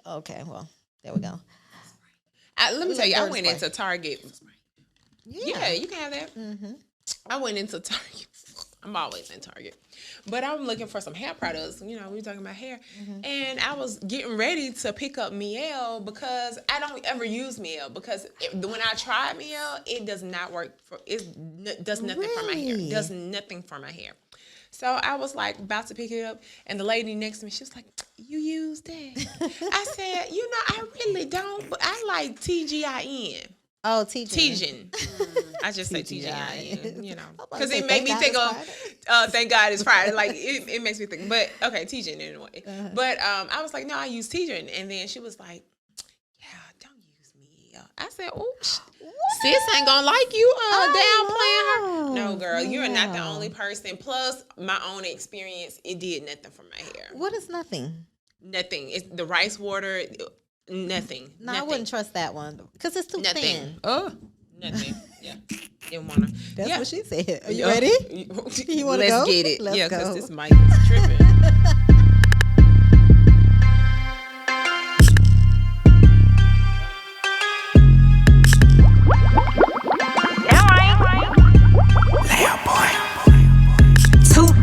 Okay, well, there we go. Let me tell you, I went into Target. Yeah, you can have that. Mm-hmm. I went into Target. I'm always in Target. But I'm looking for some hair products. You know, we were talking about hair. Mm-hmm. And I was getting ready to pick up Miel because I don't ever use Miel because when I try Miel, it does not work. It does nothing for my hair. It does nothing for my hair. So I was like about to pick it up, and the lady next to me, she was like, "You use that?" I said, "You know, I really don't, but I like TGIN." Oh, Tijan. Tijan. I just say TGIN, you know, because say, it made me think of, thank God it's Friday. Like, it makes me think, but okay, Tijan anyway. Uh-huh. But I was like, no, I use Tijan. And then she was like, yeah, don't use me. I said, oh, sis ain't gonna like you downplaying her. No, girl, you're not the only person. Plus, my own experience, it did nothing for my hair. What is nothing? Nothing. It's the rice water. Nothing. No, I wouldn't trust that one because it's too thin. Oh, nothing. Yeah, didn't wanna. That's what she said. Are you ready? You want to go? Let's get it. Let's go. Because this mic is tripping.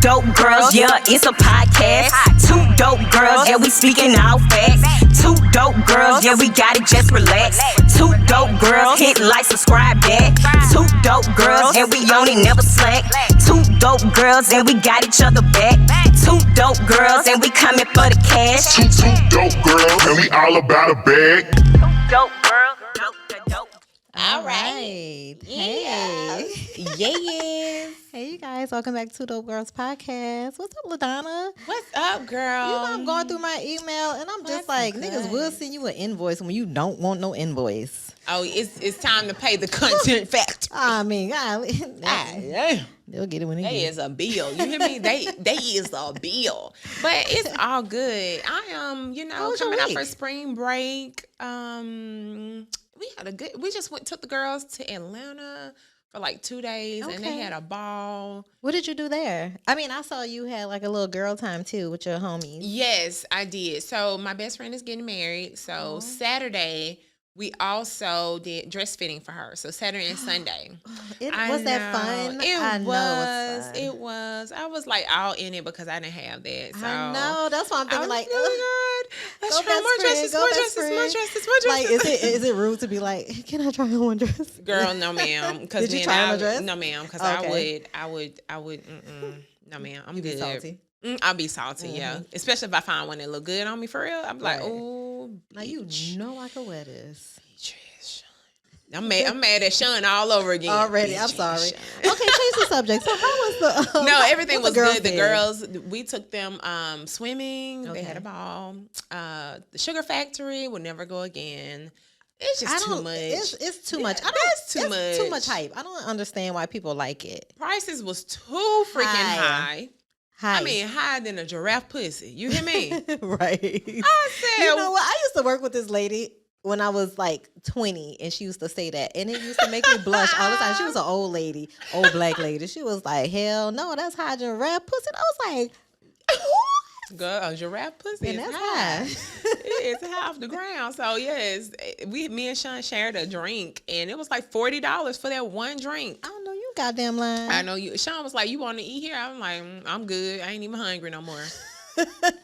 Dope girls, yeah, it's a podcast. Two dope girls, yeah, we speaking all facts. Two dope girls, yeah, we got it, just relax. Two dope girls, hit like, subscribe back. Two dope girls, and we on it, never slack. Two dope girls, and we got each other back. Two dope girls, and we coming for the cash. Two dope girls, and we all about a bag. Dope girls, dope. All right. Hey. Yes. Hey, you guys. Welcome back to Dope Girls Podcast. What's up, Ladonna? What's up, girl? You know, I'm going through my email, and I'm just like, niggas will send you an invoice when you don't want no invoice. Oh, it's time to pay the content factor. I mean, Yeah. They'll get it when they They get it. is a bill. You hear me? They is a bill. But it's all good. I am, coming out for spring break. We just took the girls to Atlanta for like 2 days, and they had a ball. What did you do there? I mean, I saw you had like a little girl time too with your homies. Yes, I did. So my best friend is getting married. So Saturday, we also did dress fitting for her. So Saturday and Sunday. Was that fun? It was. I was like all in it because I didn't have that. So I know. That's why I'm thinking like, oh my God. Let's try more dresses. Like, is it rude to be like, can I try on one dress? Girl, no ma'am. Did you try on a dress? No ma'am, because I would. No ma'am, I'm good. Salty? I'll be salty, yeah. Especially if I find one that look good on me for real. I'm like, oh, now you know I could wear this. I'm mad at Sean all over again. Already, I'm sorry. Okay, change the subject. So how was the? No, everything was good. The did? girls, we took them swimming. Okay. They had a ball. The Sugar Factory will never go again. It's just too much. It's too much. It's too much hype. I don't understand why people like it. Prices was too freaking high. Hi. I mean, higher than a giraffe pussy. You hear me? Right. I said, you know what? I used to work with this lady when I was like 20, and she used to say that, and it used to make me blush all the time. She was an old lady, old black lady. She was like, hell no, that's high giraffe pussy. And I was like, what? Girl, a giraffe pussy And is that's high. high. It's high off the ground. So yes, me and Sean shared a drink, and it was like $40 for that one drink. I don't know, you goddamn lying. I know you. Sean was like, "You want to eat here?" I'm like, "I'm good. I ain't even hungry no more.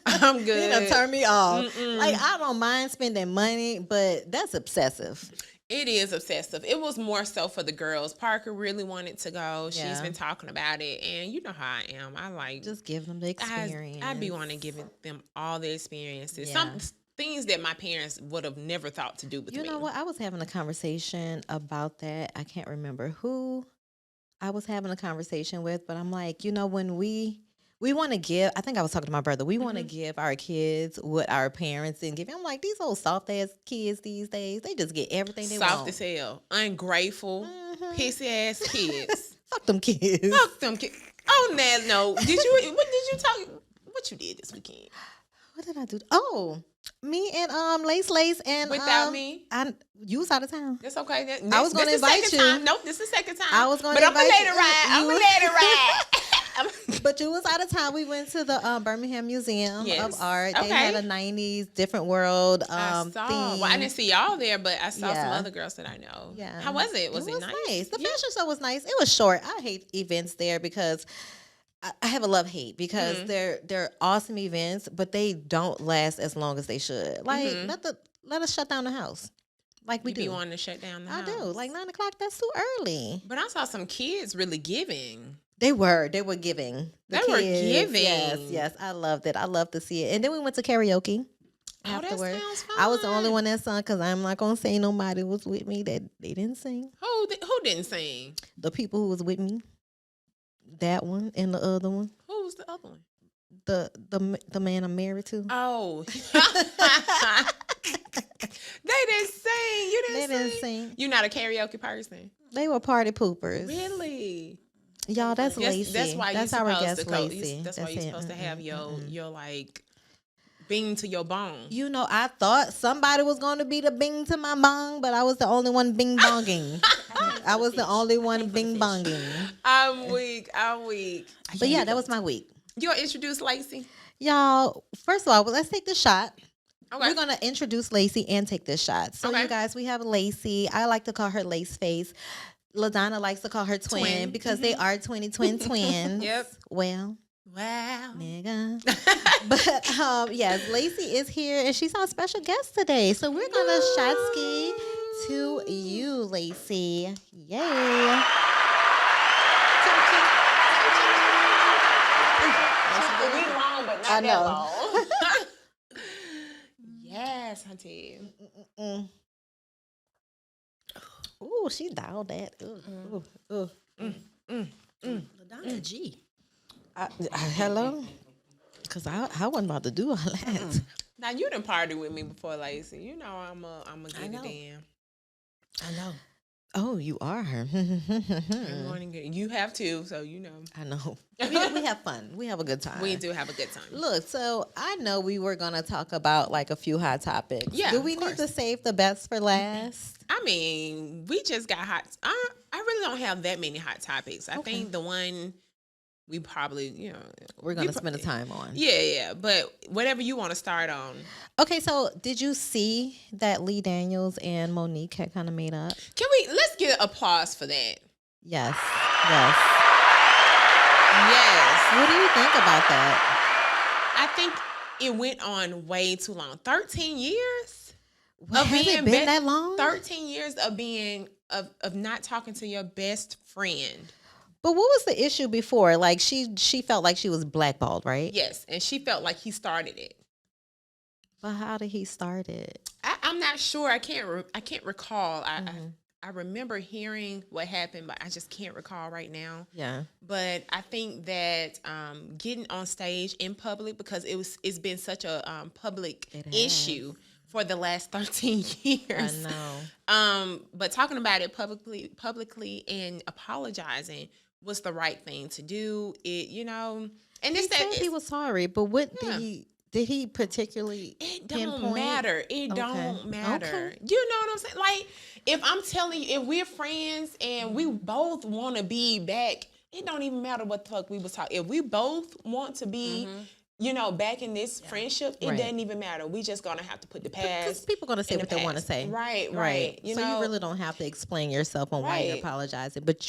I'm good." You done turn me off. Like, I don't mind spending money, but that's obsessive. It is obsessive. It was more so for the girls. Parker really wanted to go. Yeah. She's been talking about it, and you know how I am. I like just give them the experience. I'd be wanting to give them all the experiences. Yeah. Some things that my parents would have never thought to do with me. You know what? I was having a conversation about that. I can't remember who I was having a conversation with, but I'm like, when we want to give, I think I was talking to my brother, we want to give our kids what our parents didn't give. I'm like, these old soft ass kids these days, they just get everything they want. Soft as hell, ungrateful, pissy ass kids. Fuck them kids. Fuck them kids. Oh, no. What did you did this weekend? What did I do? Oh, me and Lace and without me. You was out of town. That's okay. I was going to invite you. Nope, this is the second time. I was going to invite you. But I'm going to let it ride. I'm going to let it ride. But you was out of town. We went to the Birmingham Museum Yes. of Art. They Okay. had a 90s different world I saw. Well, I theme. didn't see y'all there, but I saw some Yeah. other girls that I know. Yeah. How was it? Was it nice? The Yeah. fashion show was nice. It was short. I hate events there because I have a love hate because they're awesome events, but they don't last as long as they should. Like let us shut down the house. Like we You do. be wanting to shut down the I house. do. Like 9 o'clock, that's too early. But I saw some kids really giving. They were giving. They were giving. Yes. I loved it. I love to see it. And then we went to karaoke. Oh, that Afterwards, sounds I was the only fun. one that sung because I'm not gonna say nobody was with me that they didn't sing. Who didn't sing? The people who was with me, that one and the other one, Who was the other one? the man I'm married to. Oh. They didn't sing. You They didn't didn't sing. sing. You're not a karaoke person. They were party poopers. Really? Y'all, that's Yes, Lacey. that's why that's you're our supposed guest to go. Lacey. That's why you're it. supposed to have your like bing to your bone. You know, I thought somebody was going to be the bing to my bong, but I was the only one bing bonging. I was the only one bing bonging. I'm weak. But yeah, that was my week. You'll introduce Lacey. Y'all, first of all, let's take this shot. Okay. We're going to introduce Lacey and take this shot. So, Okay. you guys, we have Lacey. I like to call her Lace Face. Ladonna likes to call her twin, because they are twins. Yep. Well, Wow. nigga. But yes, Lacey is here and she's our special guest today. So we're gonna shot ski to you, Lacey. Yay. We long, but not I that know. long. Yes, auntie. Ooh, she dialed that. Ooh. Ladonna G. Hello? Because I wasn't about to do all that. Now you done partied with me before, Lacey. You know I'm a get it know. in. I know. Oh, you are. I'm going to get you have to, so you know. I know. We have fun. We have a good time. We do have a good time. Look, so I know we were going to talk about like a few hot topics. Yeah, Do we of need course. to save the best for last? I mean, we just got hot. I really don't have that many hot topics. I think the one we probably, We're going to spend the time on. Yeah. But whatever you want to start on. Okay, so did you see that Lee Daniels and Monique had kind of made up? Let's get applause for that. Yes. Yes. What do you think about that? I think it went on way too long. 13 years? Has it been that long? 13 years of being of not talking to your best friend. But what was the issue before? Like she felt like she was blackballed, right? Yes, and she felt like he started it. But how did he start it? I'm not sure. I can't recall. I remember hearing what happened, but I just can't recall right now. Yeah. But I think that getting on stage in public, because it's been such a public It has. issue for the last 13 years. I know. But talking about it publicly and apologizing was the right thing to do. And He said he was sorry, but what did he particularly It don't pinpoint? matter. It Okay. don't matter. Okay. You know what I'm saying? Like, if I'm telling you, if we're friends and we both want to be back, it don't even matter what the fuck we was talking. If we both want to be, back in this friendship, it Right. doesn't even matter. We just gonna have to put the Because past. people are going to say in the what they want to past. say. Right. So you really don't have to explain yourself on why you're Right. apologizing. But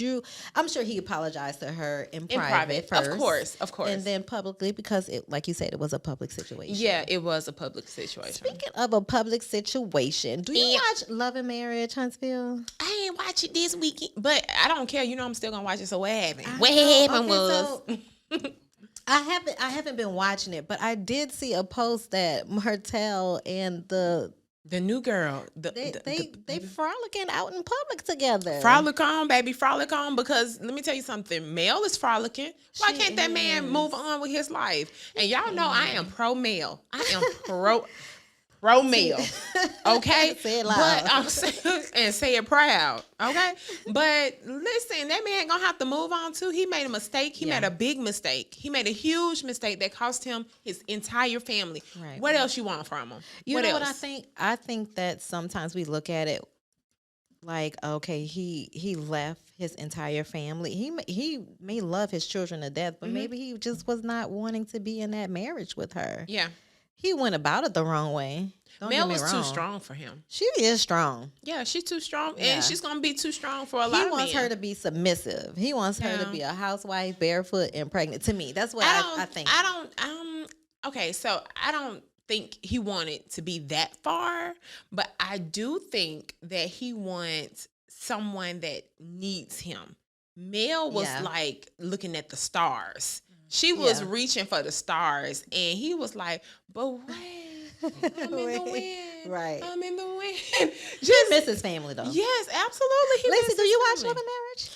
I'm sure he apologized to her in private private. first. Of course. And then publicly because, like you said, it was a public situation. Yeah, it was a public situation. Speaking of a public situation, do you Yeah. watch Love and Marriage, Huntsville? I ain't watch it this weekend, but I don't care. I'm still gonna watch it. So what happened? I What know. happened Okay, was so I haven't been watching it, but I did see a post that Martell and the new girl. they frolicking out in public together. Frolic on, baby, frolic on. Because let me tell you something, Mel is frolicking. Why She can't that man is. move on with his life? And y'all know I am pro male. I am pro male. Okay, Say it loud. But I'm saying, and say it proud. Okay, but listen, that man gonna have to move on too. He made a mistake. He made a big mistake. He made a huge mistake that cost him his entire family. Right. What else you want from him? You what know else? what I think? I think that sometimes we look at it like, okay, he left his entire family. He may love his children to death, but maybe he just was not wanting to be in that marriage with her. Yeah. He went about it the wrong way. Don't Mel get me was too wrong. strong for him. She is strong. Yeah, she's too strong, Yeah. and she's gonna be too strong for a lot He of wants men. her to be submissive. He wants her to Yeah. be a housewife, barefoot and pregnant. To me, that's what I think. Okay, so I don't think he wanted to be that far, but I do think that he wants someone that needs him. Mel was Yeah. like looking at the stars. She was Yeah. reaching for the stars, and he was like, "But wait, I'm in the wind. Right. I'm in the wind." He Just misses family though. yes, absolutely. He Lacey, misses do you watch family. Love and Marriage?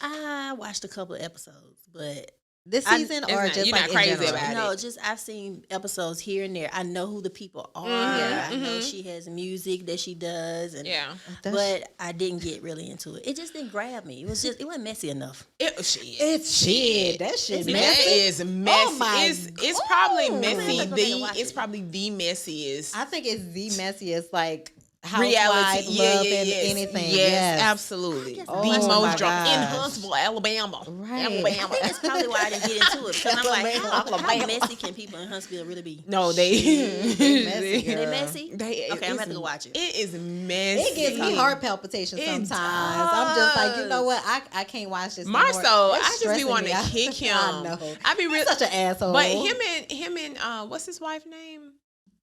I watched a couple of episodes, but This I- season it's or not- just you're like not in crazy general? about it. no, just I've seen episodes here and there. I know who the people are. Mhm, I know she has music that she does, and Yeah, but I didn't get really into it. It just didn't grab me. It wasn't messy enough. It's shit. That shit It's That messy. is messy. Oh my It's probably God. messy. I'm gonna go back and watch It's it. probably the messiest I think it's the messiest, like reality. housewife love and yes. anything. Yes, absolutely. guess The I watched it. most Oh my drama in gosh. Huntsville, Alabama. Right. I Alabama. think that's probably why I didn't get into it, because I'm like, how Alabama. messy can people in Huntsville really be? No, they They messy, They girl. messy? They, Okay, I'm gonna have it's- to go watch it. It is messy. It gives me heart palpitations It sometimes. I'm just like, you know does. what? I can't watch this. More anymore. so, It's I just be stressing wanting me to out. kick him. I know. I be real. He's such an asshole. But him and what's his wife name?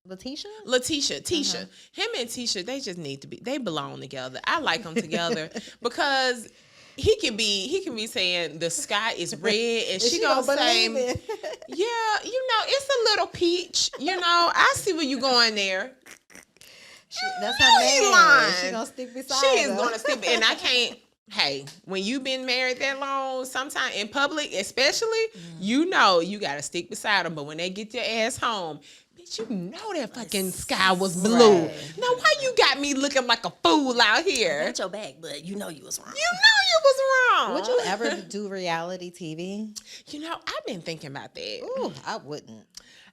Letitia? Tisha. Him and Tisha, they just need to be. They belong together. I like them together because he can be saying the sky is red, and she gonna say, believe it. yeah, it's a little peach. I see where you going there. That's know her he man. lying. She gonna stick beside She is him. gonna stick, and I can't. Hey, when you've been married that long, sometime in public, especially, you gotta stick beside them. But when they get your ass home, bitch, you know that fucking sky was blue. Right. Now, why you got me looking like a fool out here? Got your back, but you know you was wrong. You know you was wrong. Would you ever do reality TV? I've been thinking about that. Ooh, I wouldn't.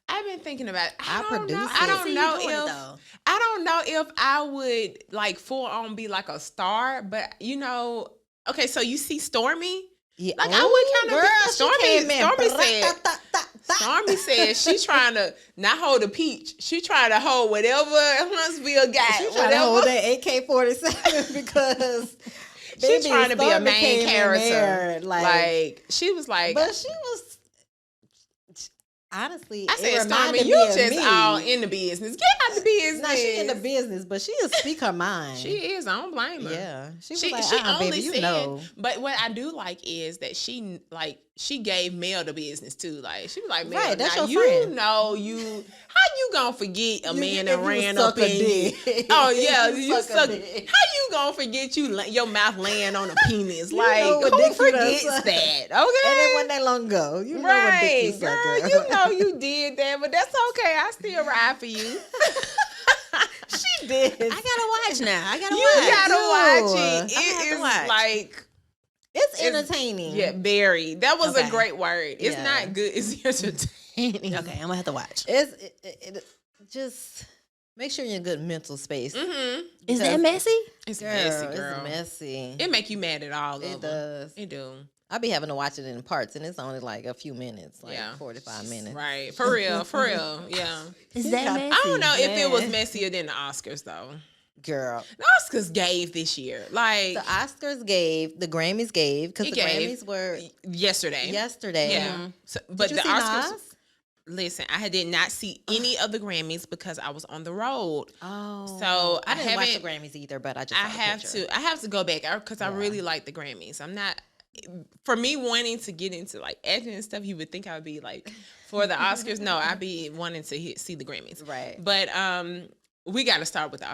I've been thinking about. I'll produce it. I don't See you know doing it, if. though. I don't know if I would like full on be like a star, but okay. So you see Stormy. Yeah. Like, I would kinda girl, be- she Stormy came in. said- Stormy said she trying to not hold a peach. She trying to hold whatever Huntsville got. She trying to whatever. hold that AK-47 because She baby, trying to be a Stormy main came in character. there, Like she was like, but she was honestly. I it said, Stormy, reminded you me of just me. all in the business. Get out the business. Nah, she in the business, but she'll speak her mind. She is. I don't blame her. Yeah, she was She like, only baby, you said, know. but what I do like is that she gave Mel the business too. Like she was like, Mel, Right, that's now your you friend. know how you gonna forget a man that if you ran suck up a in you? dick. Oh yeah, If you you suck a suck. dick. How you gonna forget your mouth laying on a penis? You Like know what who dick you done forgets sucked. that? Okay, And it wasn't that long ago. You know what dick you right, suck, girl. You know you did that, but that's okay. I still ride for you. she did. I gotta watch now. I gotta You watch. gotta watch I it. have It to is watch. like. It's entertaining. Yeah, very. That was a Okay. great word. It's Yeah. not good. It's entertaining. Okay, I'm gonna have to watch. It just make sure you're in good mental space. Mm-hmm. Is that Because- messy? It's Girl, messy, girl. it's messy. It make you mad at all of It them. does. It do. I be having to watch it in parts, and it's only like a few minutes, like Yeah. 45 minutes. Right. For real. For real. Yeah. Is that got- messy? I don't know if it was Man. messier than the Oscars though. Girl, The Oscars gave this year. Like the Oscars gave, the Grammys gave, because It the gave. Grammys were yesterday. yesterday. Yeah. So, but Did the you see Oscars. Nas? Listen, I did not see any of the Grammys because I was on the road. Oh, So, I I didn't watch the haven't- Grammys either, but I just I saw the have picture. to. I have to go back because I Yeah. really like the Grammys. I'm not. For me wanting to get into like acting and stuff, you would think I would be like for the Oscars. No, I'd be wanting to see the Grammys. Right. But we got to start with the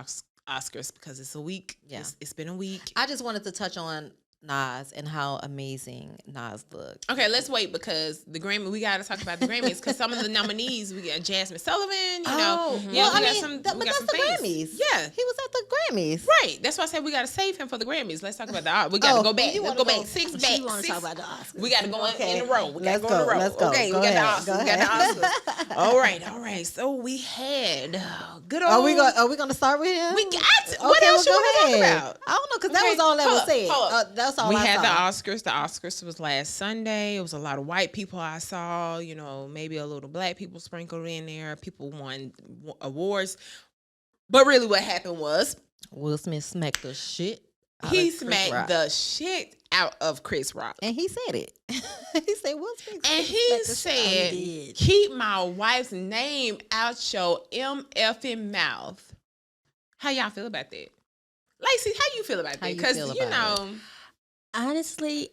Oscars because it's a week. Yeah. It's been a week. I just wanted to touch on Nas and how amazing Nas looked. Okay, let's wait because we got to talk about the Grammys because some of the nominees, we got Jasmine Sullivan, Well, we got I mean, some, but we got that's some the things. Grammys. Yeah. He was at the Grammys. Right. That's why I said we got to save him for the Grammys. Let's talk about the art. We got to go back. you Let's wanna go go- back. Six back. She want to talk about the Oscars. We got to go in a row. We got to Let's go in a go, row. let's go. Okay, Go we got ahead, the Oscars. go We got the ahead. Oscars. All right. So we had good old. Are we going to start with him? We got to. What else you well, want to go talk ahead. about? I don't know because that Okay, was all that hold was up, said. hold up. That's all We I had saw. the Oscars. The Oscars was last Sunday. It was a lot of white people I saw. Maybe a little black people sprinkled in there. People won awards. But really what happened was Will Smith smacked the shit out he of Chris smacked Rock. the shit out of Chris Rock. And he said it. He said Will Smith. And he smacked the shit out of said, He did. keep my wife's name out your MFing mouth. How y'all feel about that? Lacey, how you feel about How that? you Because, feel about it? Honestly,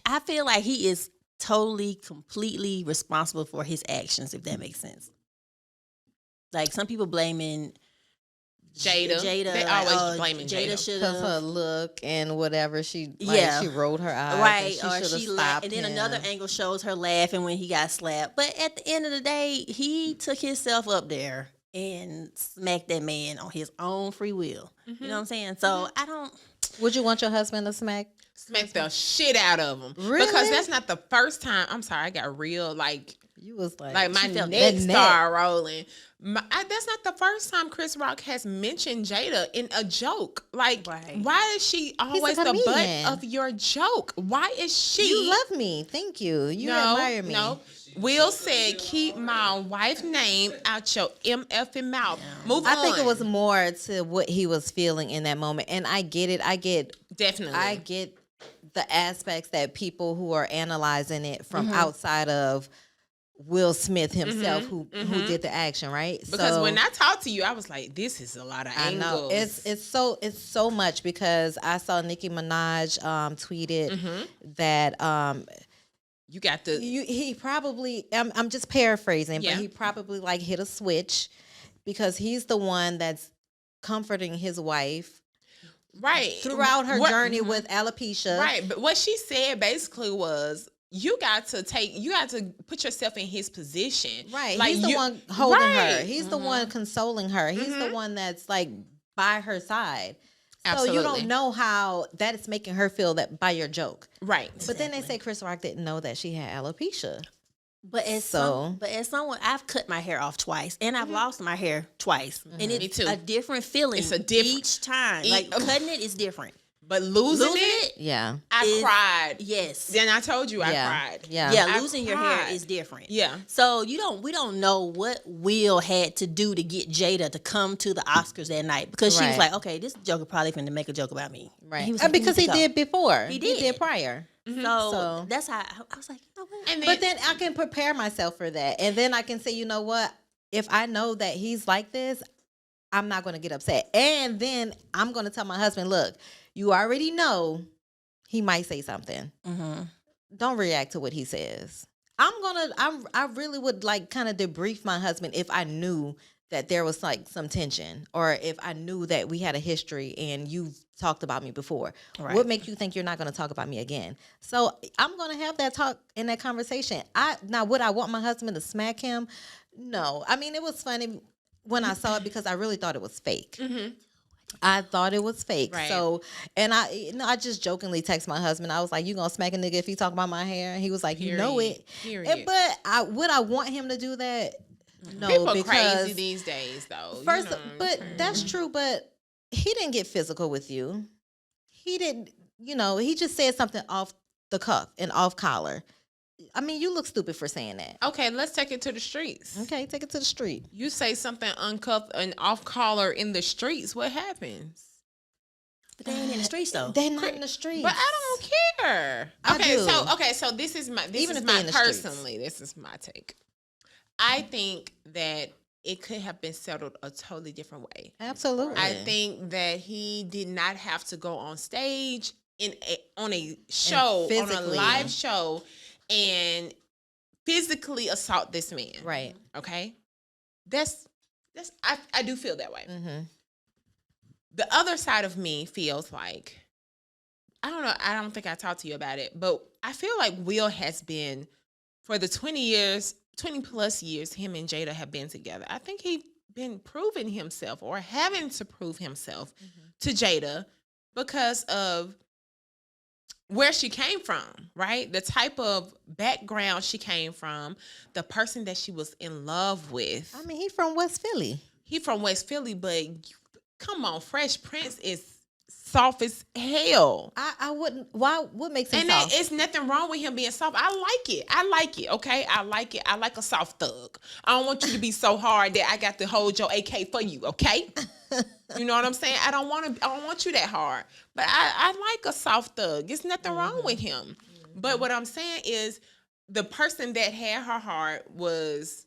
I feel like he is totally, completely responsible for his actions, if that makes sense. Like some people blaming Jada. Jada, They like, always blaming Jada. should Because her have. look and whatever she Yeah. she rolled her eyes, Right, and or she she should have laughed, stopped and then him. another angle shows her laughing when he got slapped. But at the end of the day, he took himself up there and smacked that man on his own free will. You know what I'm saying? So I don't. Would you want your husband to smack? Smack the shit out of him. Really? Because that's not the first time. I'm sorry, I got real, You was like my She felt neck that neck. started rolling. That's not the first time Chris Rock has mentioned Jada in a joke. Like, Right. why is she always the comedian. butt of your joke? Why is she? You love me. Thank you. You admire me. No. Will said, keep my wife's name out your MFing mouth. Move on. I think it was more to what he was feeling in that moment. And I get it. I get Definitely. the aspects that people who are analyzing it from Mm-hmm. outside of Will Smith himself who did the action, right? Because So, when I talked to you, I was like, this is a lot of I angles. know it's so much because I saw Nicki Minaj tweeted Mm-hmm. that you got the he probably I'm just paraphrasing, Yeah. but he probably like hit a switch because he's the one that's comforting his wife right throughout her What- journey with alopecia. Right, but what she said basically was you got to put yourself in his position. Right. Like He's the you- one holding her. Right. Mm-hmm. He's the one consoling her. He's the one that's like by her side. So you Absolutely. don't know how that is making her feel that by your joke. Right. But then they say Chris Rock didn't know that she had alopecia. But as someone, I've cut my hair off twice, and I've lost my hair twice, and Me it's too. a different feeling. It's a different- each time. Like cutting it is different. But losing Losing it, Yeah. I is- cried. Yes. Then I told you I Yeah. cried. Yeah. Yeah, I losing your hair cried. is different. Yeah. So we don't know what Will had to do to get Jada to come to the Oscars that night because she was Right. like, okay, this joker probably finna make a joke about me. Right. And he was And like, because "You he need to did before. He did. prior. go." Mm-hmm. So that's how I was like, you know what? And But then I can prepare myself for that. And then I can say, you know what? If I know that he's like this, I'm not going to get upset. And then I'm going to tell my husband, look, you already know he might say something. Mm-hmm. Don't react to what he says. I really would like kind of debrief my husband if I knew that there was like some tension or if I knew that we had a history and you've talked about me before. Right. What make you think you're not going to talk about me again? So I'm going to have that talk in that conversation. Now, would I want my husband to smack him? No. I mean, it was funny when I saw it because I really thought it was fake. I thought it was fake. Right. So, and I just jokingly text my husband. I was like, "You gonna smack a nigga if he talk about my hair?" And he was like, "You know it." Period. But would I want him to do that? No, people are because crazy these days, though. first, you know. but that's true. But he didn't get physical with you. He didn't. You know, he just said something off the cuff and off collar. I mean, you look stupid for saying that. Okay, let's take it to the streets. Okay, take it to the street. You say something uncuffed and off collar in the streets, what happens? But they ain't in the streets though. They're not in the streets. But I don't care. I do. So this is my Even if they're in the streets. personally, this is my take. I think that it could have been settled a totally different way. Absolutely. I think that he did not have to go on stage on a show, on a physically. live show, and physically assault this man. Right. Okay. That's I do feel that way. Mm-hmm. The other side of me feels like I don't know. I don't think I talked to you about it, but I feel like Will has been for the 20 plus years him and Jada have been together. I think he been proving himself or having to prove himself to Jada because of where she came from, right? The type of background she came from, the person that she was in love with. I mean, he from West Philly. He from West Philly, but come on, Fresh Prince is soft as hell. I wouldn't. Why? What makes him And soft? it's nothing wrong with him being soft. I like it. Okay, I like it. I like a soft thug. I don't want you to be so hard that I got to hold your AK for you. Okay, you know what I'm saying? I don't want you that hard. But I like a soft thug. There's nothing wrong with him. But what I'm saying is, the person that had her heart was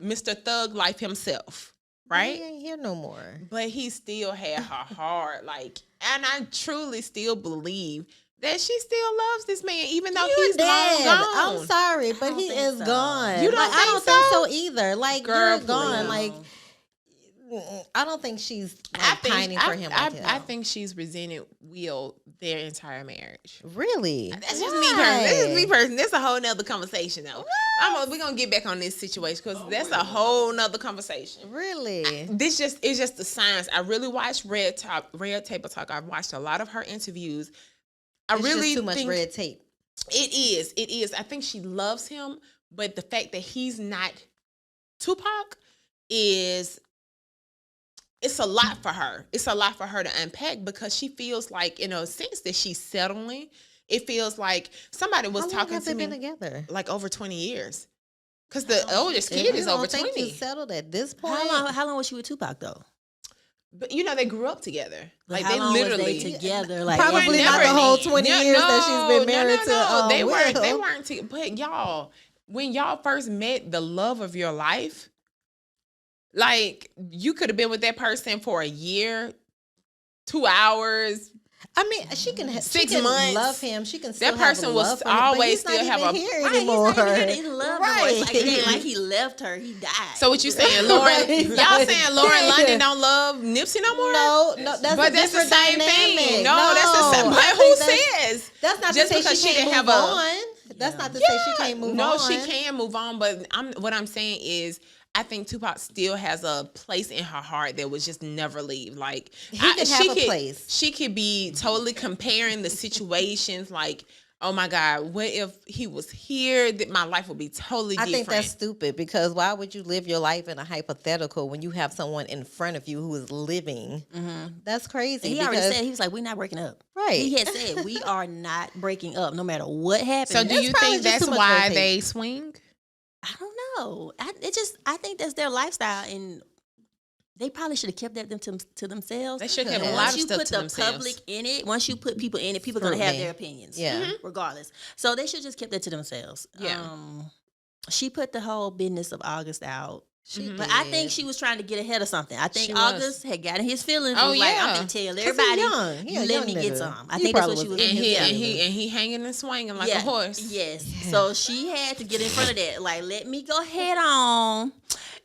Mr. Thug Life himself, right? He ain't here no more. But he still had her heart, like, and I truly still believe that she still loves this man, even though he's long gone. I'm sorry, but he think is so. gone. You don't Like, I think don't think so? so either. Like, Girl, you're gone. please. Like, I don't think she's like, pining for him. Like I think she's resented Will their entire marriage. really. That's just me personally. This is me personally. That's a whole nother conversation, though. We're gonna get back on this situation because that's a whole nother conversation. Really. It's just the science. I really watched Red Table Talk. I've watched a lot of her interviews. I It's really just too much think red tape. it is. I think she loves him, but the fact that he's not Tupac is. It's a lot for her. It's a lot for her to unpack because she feels like, in a sense, that she's settling. It feels like somebody was How long talking have to they me been together? like over 20 years. Because the oldest kid is You don't over think 20. you settled at this point? How long was she with Tupac though? But they grew up together. Like How they long literally was they together. Like Probably They were not the never- whole 20 years that she's been married to. They weren't. Will. They weren't. But y'all, when y'all first met the love of your life, like you could have been with that person for a year, 2 hours. I mean, she can 6 she can months. love him. She can still That have person will love for him, but always he's not still have even a- here right, anymore. he's not even here to love no more. It's like, it ain't Right. like he left her. He died. So what you saying, Lauren? Right. Y'all saying Lauren London don't love Nipsey no more? No, that's But a that's the different same dynamic. thing. No, that's the same. I But think who that's- says? That's not Just to say because she she can't didn't move have a- on. That's not to say she can't move on. No, she can move on, but what I'm saying is I think Tupac still has a place in her heart that would just never leave. Like He could have a place. She could be totally comparing the situations like, oh my God, what if he was here? That my life would be totally I different. think that's stupid because why would you live your life in a hypothetical when you have someone in front of you who is living? That's crazy. he already because- said, he was like, we're not breaking up. Right. He had said, we are not breaking up no matter what happens. So do It's you probably think just that's too much why red tape. they swing? I don't know. I think that's their lifestyle, and they probably should have kept that to themselves. They should have Yeah. a lot Once of you stuff put to the themselves. public in it, once you put people in it, people are gonna have Scrutiny. their opinions. Yeah. regardless. So they should just kept that to themselves. Yeah. She put the whole business of August out. She But I think did. she was trying to get ahead of something. I think She was. August had gotten his feelings. Oh, Was like, yeah. I'm gonna tell 'Cause he everybody, young. He a you young let me get nigga. some. I He think that's probably what she was was And in in his his feelings. he hanging and swinging like a horse. Yes. So she had to get in front of that. Like, let me go head on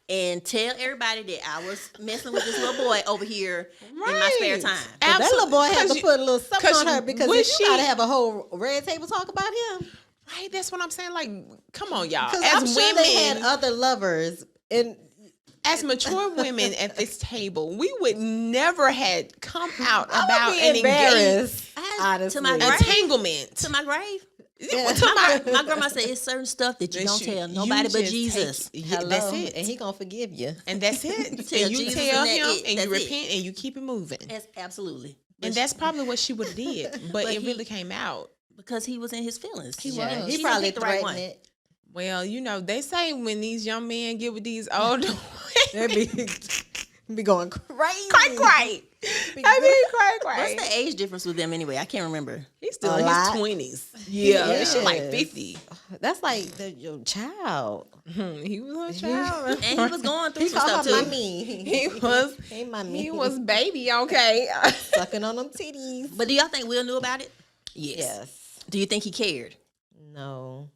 and tell everybody that I was messing with this little boy over here in my spare Right. time. But that little boy had 'Cause to you- put a little something 'cause on her because when if you she- gotta have a whole red table talk about him. Right, that's what I'm saying. Like, come on, y'all. Because As I'm sure women, they had other lovers and as mature women at this table, we would never had come out I about would an be embarrassed. To my Honestly. grave. entanglement. To my grave. Yeah. To my- My grandma said it's certain stuff that you don't tell nobody but just Jesus. take- Hello, that's it. and he gonna forgive you. And that's it. You tell and you Jesus tell and that him, it. and you That's it. repent, and you keep it moving. That's absolutely. And that's probably what she would have did, but But it he- really came out. because he was in his feelings. Yeah, She he didn't probably pick the right threatened one. it. Well, they say when these young men get with these older They be going crazy. cray. Be I mean, cray. What's the age difference with them anyway? I can't remember. He's still A in lot. his 20s. Yeah, He she's like is. 50. That's like your child. He was a child. And he was going through He some called stuff her too. mommy. He was. Hey, mommy. He was baby. Okay. sucking on them titties. But do y'all think Will knew about it? Yes. Do you think he cared? No.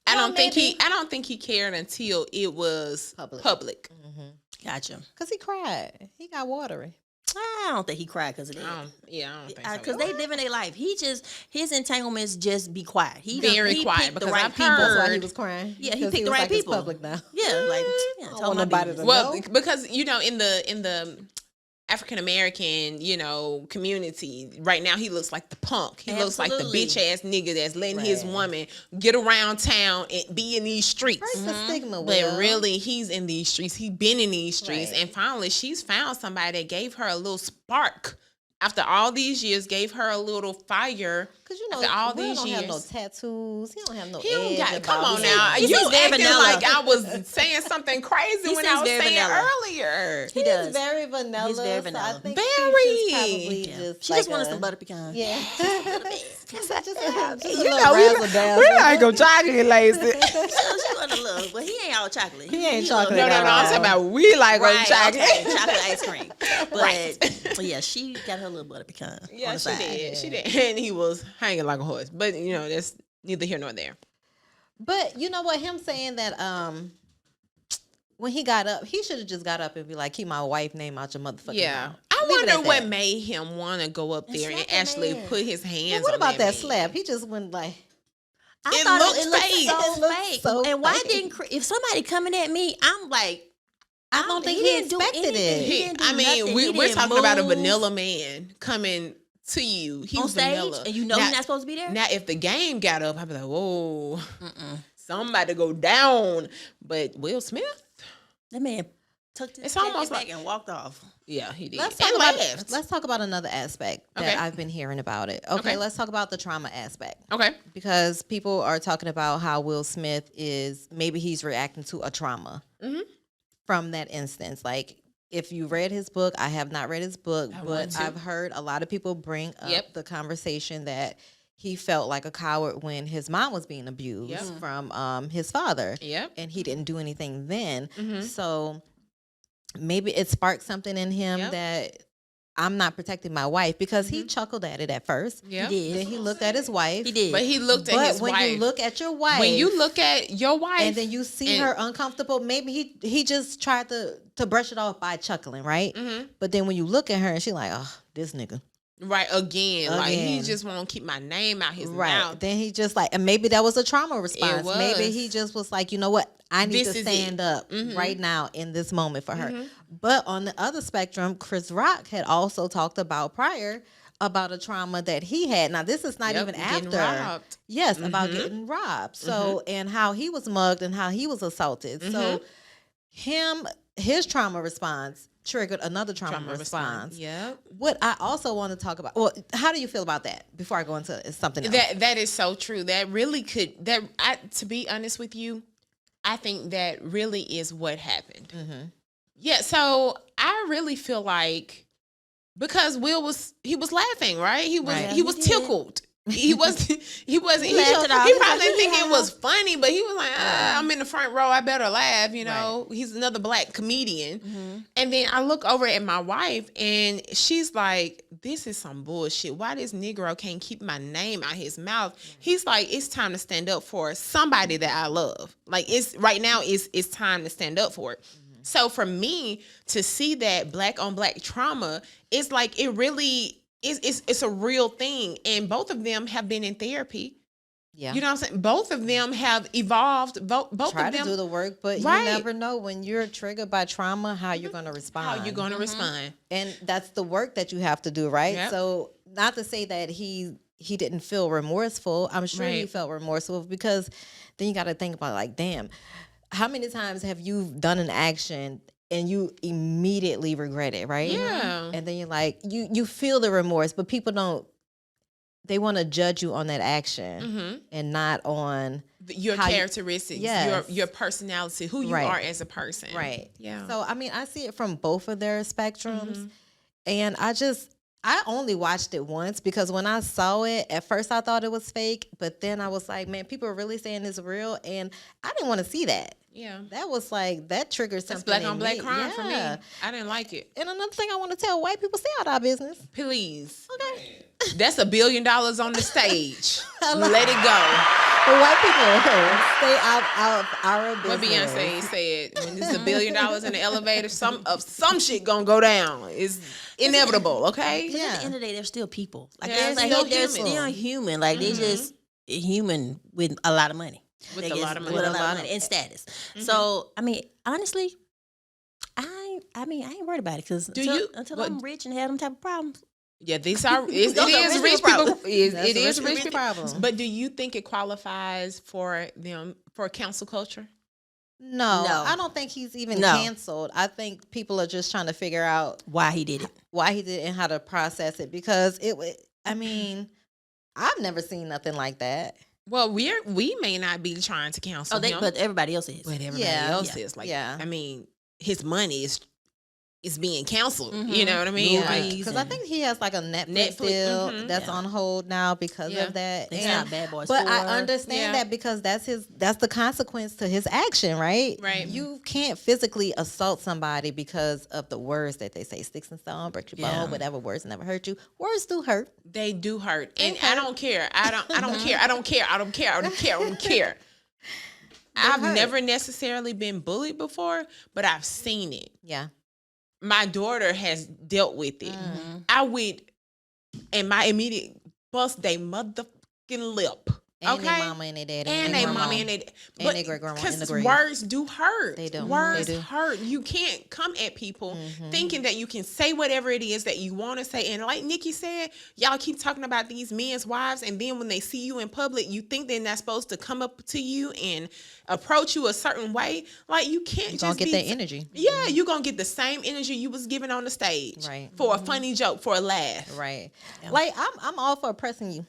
I Well, don't think maybe. I don't think he cared until it was Public. public. Gotcha. Cause he cried. He got watery. I don't think he cried because of that. I don't think so. Because they living their life. His entanglements just be quiet. He Very quiet, picked the because right I've people. That's why he heard- was crying. Yeah, he Because picked the was right like, it's people. public now. Yeah, like don't told want my nobody business. to Well, know. because in the African American, community right now, he looks like the punk. He looks like the Absolutely. bitch ass nigga that's letting his Right. woman get around town and be in these streets. Break the stigma, But Will. really, he's in these streets. He been in these streets, Right. and finally, she's found somebody that gave her a little spark. After all these years, gave her a little fire. Because after all Will these don't have no years. tattoos. He don't have no He don't edge got. about Come on him. now, He you seems very acting vanilla. like I was saying something crazy He when I seems was very saying vanilla. earlier. He He's does. very vanilla. He's very So I vanilla. think Very. she's just probably Yeah. just She like just wanted a- some butter pecan. Yeah. just a You little know, razzle-dazzle. we like go chocolate Lacey. She want a little, but he ain't all chocolate. He ain't a chocolate little- No, at I'm talking about we like go Right, chocolate. okay, chocolate ice cream. But, Right. but yeah, she got her little butter pecan. on Yeah, the she side. did. She did. And he was hanging like a horse. But that's neither here nor there. But you know what? Him saying that when he got up, he should have just got up and be like, "Keep my wife name out your motherfucking Yeah. mouth." I Leave it wonder at what that. made him want to go up And there and slap the actually man. put his But hands what on about that man. slap? He just went like, I It thought looked it looked fake. so It looked fake. so and why fake. didn't if somebody coming at me, I'm like, I don't think he didn't do expected anything. it. He didn't do I mean, nothing. we're He didn't talking about a move vanilla man coming to you. He's on stage, vanilla. and you know now, he's not supposed to be there. Now, if the game got up, I'd be like, whoa, somebody go down. But Will Smith, That man took this It's almost back like- and walked off. yeah, he did. Let's And talk about laughed. let's talk about another aspect that Okay. I've been hearing about it. Okay, Okay. let's talk about the trauma aspect. Okay. Because people are talking about how Will Smith is maybe he's reacting to a trauma from that instance. Like, if you read his book, I have not read his book, I want but to. I've heard a lot of people bring up Yep. the conversation that he felt like a coward when his mom was being abused Yep. from his father. Yep. And he didn't do anything then. Mhm. So maybe it sparked something in him Yep. that I'm not protecting my wife, because he chuckled at it at first. Yeah. He did. Then he looked at his wife. He did. But he looked at But his when wife. you look at your wife, when you look at your wife, and then you see and- her uncomfortable, maybe he just tried to brush it off by chuckling, right? Mhm. But then when you look at her and she like, oh, this nigga. right again, like he Again. just won't keep my name out his Right. mouth. Then he just like, and maybe that was a trauma response. Maybe was. he just was like, you know what? I need This to is stand it. up right now in this moment for her. But on the other spectrum, Chris Rock had also talked about prior about a trauma that he had. Now, this is not Yep, even getting after. robbed. Yes, about getting robbed. So, and how he was mugged and how he was assaulted. So, his trauma response triggered another trauma response. Yep. What I also want to talk about, well, how do you feel about that before I go into something else? That is so true. That really could. To be honest with you, I think that really is what happened. Yeah. So I really feel like, because Will was laughing, right? He was Right. he was He did. tickled. He wasn't. He wasn't. He, laughed it off. he He probably said, didn't think it "Yeah." was funny, but he was like, "I'm in the front row. I better laugh." You know, he's another black comedian. And then I look over at my wife, and she's like, "This is some bullshit. Why this Negro can't keep my name out his mouth?" He's like, "It's time to stand up for somebody that I love. Like, it's right now. It's time to stand up for it." So for me to see that black on black trauma, it's like it really. It's a real thing, and both of them have been in therapy. Yeah. You know what I'm saying? Both of them have evolved. Both Try of to them. do the work, but Right. you never know when you're triggered by trauma how you're going to respond. How you going to respond? And that's the work that you have to do, right? Yep. So not to say that he didn't feel remorseful. I'm sure he Right. felt remorseful, because then you got to think about, like, damn, how many times have you done an action and you immediately regret it, right? Yeah. And then you're like, you feel the remorse, but people don't. They want to judge you on that action and not on Your how you- characteristics, Yes. your personality, who you Right. are as a person. right. Yeah. So I mean, I see it from both of their spectrums, and I only watched it once, because when I saw it, at first I thought it was fake, but then I was like, man, people are really saying it's real, and I didn't want to see that. Yeah. That was like that triggered That's something. black on in black me. crime for me. Yeah. I didn't like it. And another thing I want to tell white people, stay out of our business. Please. Okay. That's $1 billion on the stage. Let it go. But white people, stay out of our What business. Beyonce said, when there's $1 billion in the elevator, some shit gonna go down. It's inevitable, okay? Yeah. At the end of the day, they're still people. Like Yeah, they're still still human. human. Like they just human with a lot of money. With They a just- lot of money. With a With a lot lot of money and status. So I mean, honestly, I ain't worried about it because until what- I'm rich and have them type of problems. Yeah, these are it Those are is rich rich people people. problems. That's It a is rich rich people people problem. But do you think it qualifies for them for cancel culture? No, No. I don't think he's even No. canceled. I think people are just trying to figure out Why he did it? why he did it and how to process it because I mean, I've never seen nothing like that. Well, we may not be trying to cancel him, But everybody else is. but everybody Yeah. else Yeah. is. Like, Yeah. I mean, his money is being canceled. Mhm. You know what I mean? Movies. Like, Because I think he has like a Netflix, Netflix, deal mhm. that's on hold now because Yeah. of that. They And- got Bad Boys but 4. I understand Yeah. that because that's the consequence to his action, right? Right. You can't physically assault somebody because of the words that they say. Sticks and stone, break your Yeah. bone, whatever words never hurt you. Words do hurt. they do hurt, and They I hurt. don't care. I don't care. I don't care. I don't care. I don't care. I don't care. I've hurt. never necessarily been bullied before, but I've seen it. Yeah. My daughter has dealt with it. Mm-hmm. I would, and my immediate bust they motherfucking lip. And Okay, their mama and their daddy. and their they grandma. mommy and they And their great-grandma in the because grave. words do hurt. They do. Words They do. hurt. You can't come at people Mm-hmm. thinking that you can say whatever it is that you want to say. And like Nikki said, y'all keep talking about these men's wives, and then when they see you in public, you think they're not supposed to come up to you and approach you a certain way. Like you can't You just gonna get be that energy. Yeah, you're gonna get the same energy you was giving on the stage, Right. For a funny joke, for a laugh, Right. Like I'm all for pressing you.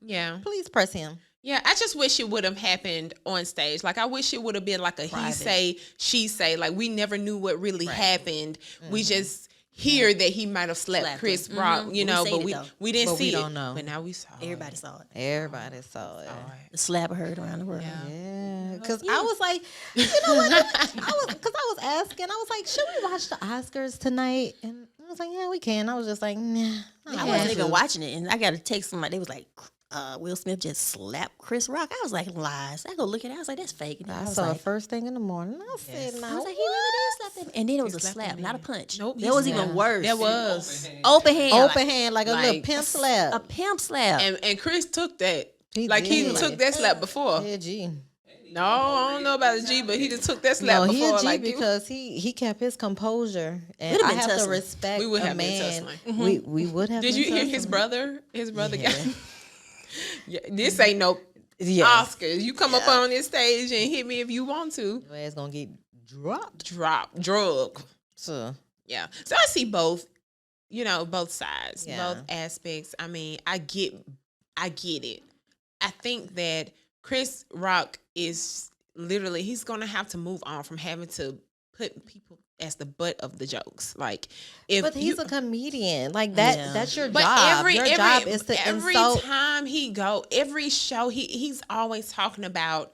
Yeah, Please press him. yeah. I just wish it would have happened on stage. Like I wish it would have been like a he Private. say, she say. Like we never knew what really happened. We Mm-hmm. just hear that he might have slapped Slapped Chris him. Rock, Mhm. you We know, seen but it, we though. we didn't But see we it. don't know. But now we saw Everybody saw it. Everybody saw it. The slap heard around the world. Yeah, because I was like, you know what? I was asking. I was like, should we watch the Oscars tonight? And I was like, yeah, we can. I was just like, nah. I wasn't even watching it, and I got a text somebody. They was like, Will Smith just slapped Chris Rock. I was like, lies. I go look at it. I was like, that's fake. And I was saw like, it first thing in the morning. I said, I no. was like, he really did slap him. And then it was a slapped slap, him not a in. punch. Nope, he That was slapped even him. worse. That was. open hand. Open hand, like a little like, pimp slap. A pimp slap. And Chris took that. He Like he did. took that slap before. Yeah, G. No, I don't know about a G, but he just took that slap No, he before. a G Like because he kept his composure, and Would've I been have to tussling. respect We would a have been man. tussling. We would have. did been you hear his tussling. brother? His brother Yeah. got. Yeah, this ain't no Yes. Oscars. You come up on this stage and hit me if you want to. Your ass gonna get dropped. Drug. So Yeah. So I see both, both sides, Yeah. both aspects. I mean, I get it. I think that Chris Rock is literally, he's going to have to move on from having to put people as the butt of the jokes. Like, if but he's you, a comedian. Like that. Yeah. That's your but job. Your job is to every insult. time he go, every show, he's always talking about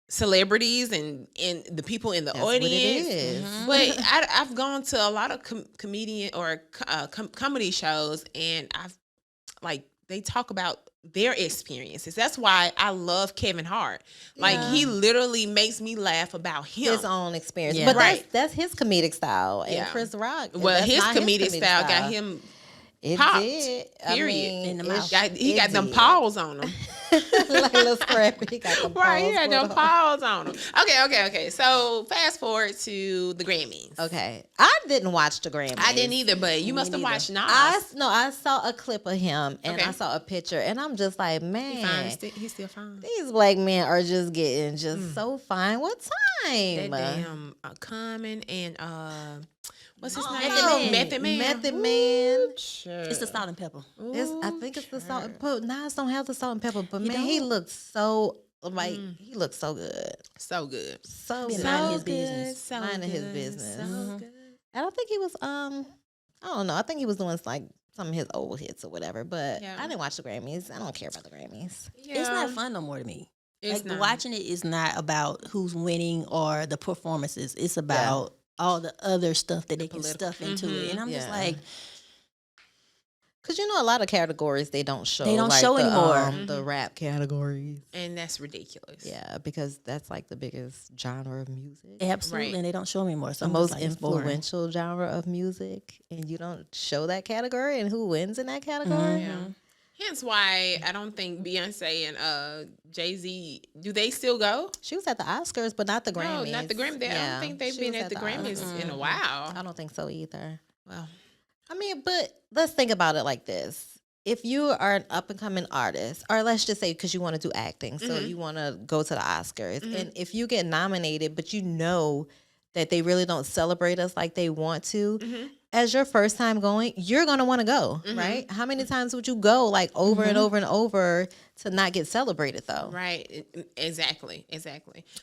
celebrities and the people in the That's what it audience. is. But I've gone to a lot of comedian or comedy shows, and they talk about their experiences. That's why I love Kevin Hart. Like he literally makes me laugh about him. His own experience, Yeah. but Right. that's his comedic style. And Yeah. Chris Rock, Well, that's his not comedic style got him It popped, did. period. In the it mouth. he it got them did. paws on him. Like a little scrappy. He got them Right, he paws had them for- paws on him. Okay. So fast forward to the Grammys. Okay, I didn't watch the Grammys. I didn't either, but you must have neither. watched Nas. I saw a clip of him and Okay. I saw a picture and I'm just like, He man, fine. He's still fine. these black men are just getting just so fine. What time? That damn Common and what's his name? Man. Method Man. Method Man. Sure. It's the salt and pepper. I think it's the salt and pepper. Nas don't have the salt and pepper, but He man, he don't? looks so like he looks so good, So good. so Been good. minding his business. So Minding his good, business. So Mhm. good. And I think he was I don't know. I think he was doing like some of his old hits or whatever. But Yeah. I didn't watch the Grammys. I don't care about the Grammys. It's not fun no more to me. It's Like not. watching it is not about who's winning or the performances. It's about all the other stuff that they can political. stuff into it. And I'm just Yeah. like, Because a lot of categories they don't show. They don't like show the, anymore. The rap categories. And that's ridiculous. Yeah, because that's like the biggest genre of music. absolutely, Right. and they don't show them anymore. So The I'm just most like, it's boring. influential genre of music, and you don't show that category and who wins in that category. Yeah. Hence why I don't think Beyonce and Jay-Z, do they still go? She was at the Oscars, but not the Grammys. No, not the Grammys. I don't think they've she been was at the Grammys Oscars. in a while. I don't think so either. Well, I mean, but let's think about it like this. If you are an up and coming artist, or let's just say because you want to do acting, so you want to go to the Oscars, and if you get nominated, but you know that they really don't celebrate us like they want to, as your first time going, you're going to want to go, right? How many times would you go like over and over and over to not get celebrated though? right. Exactly.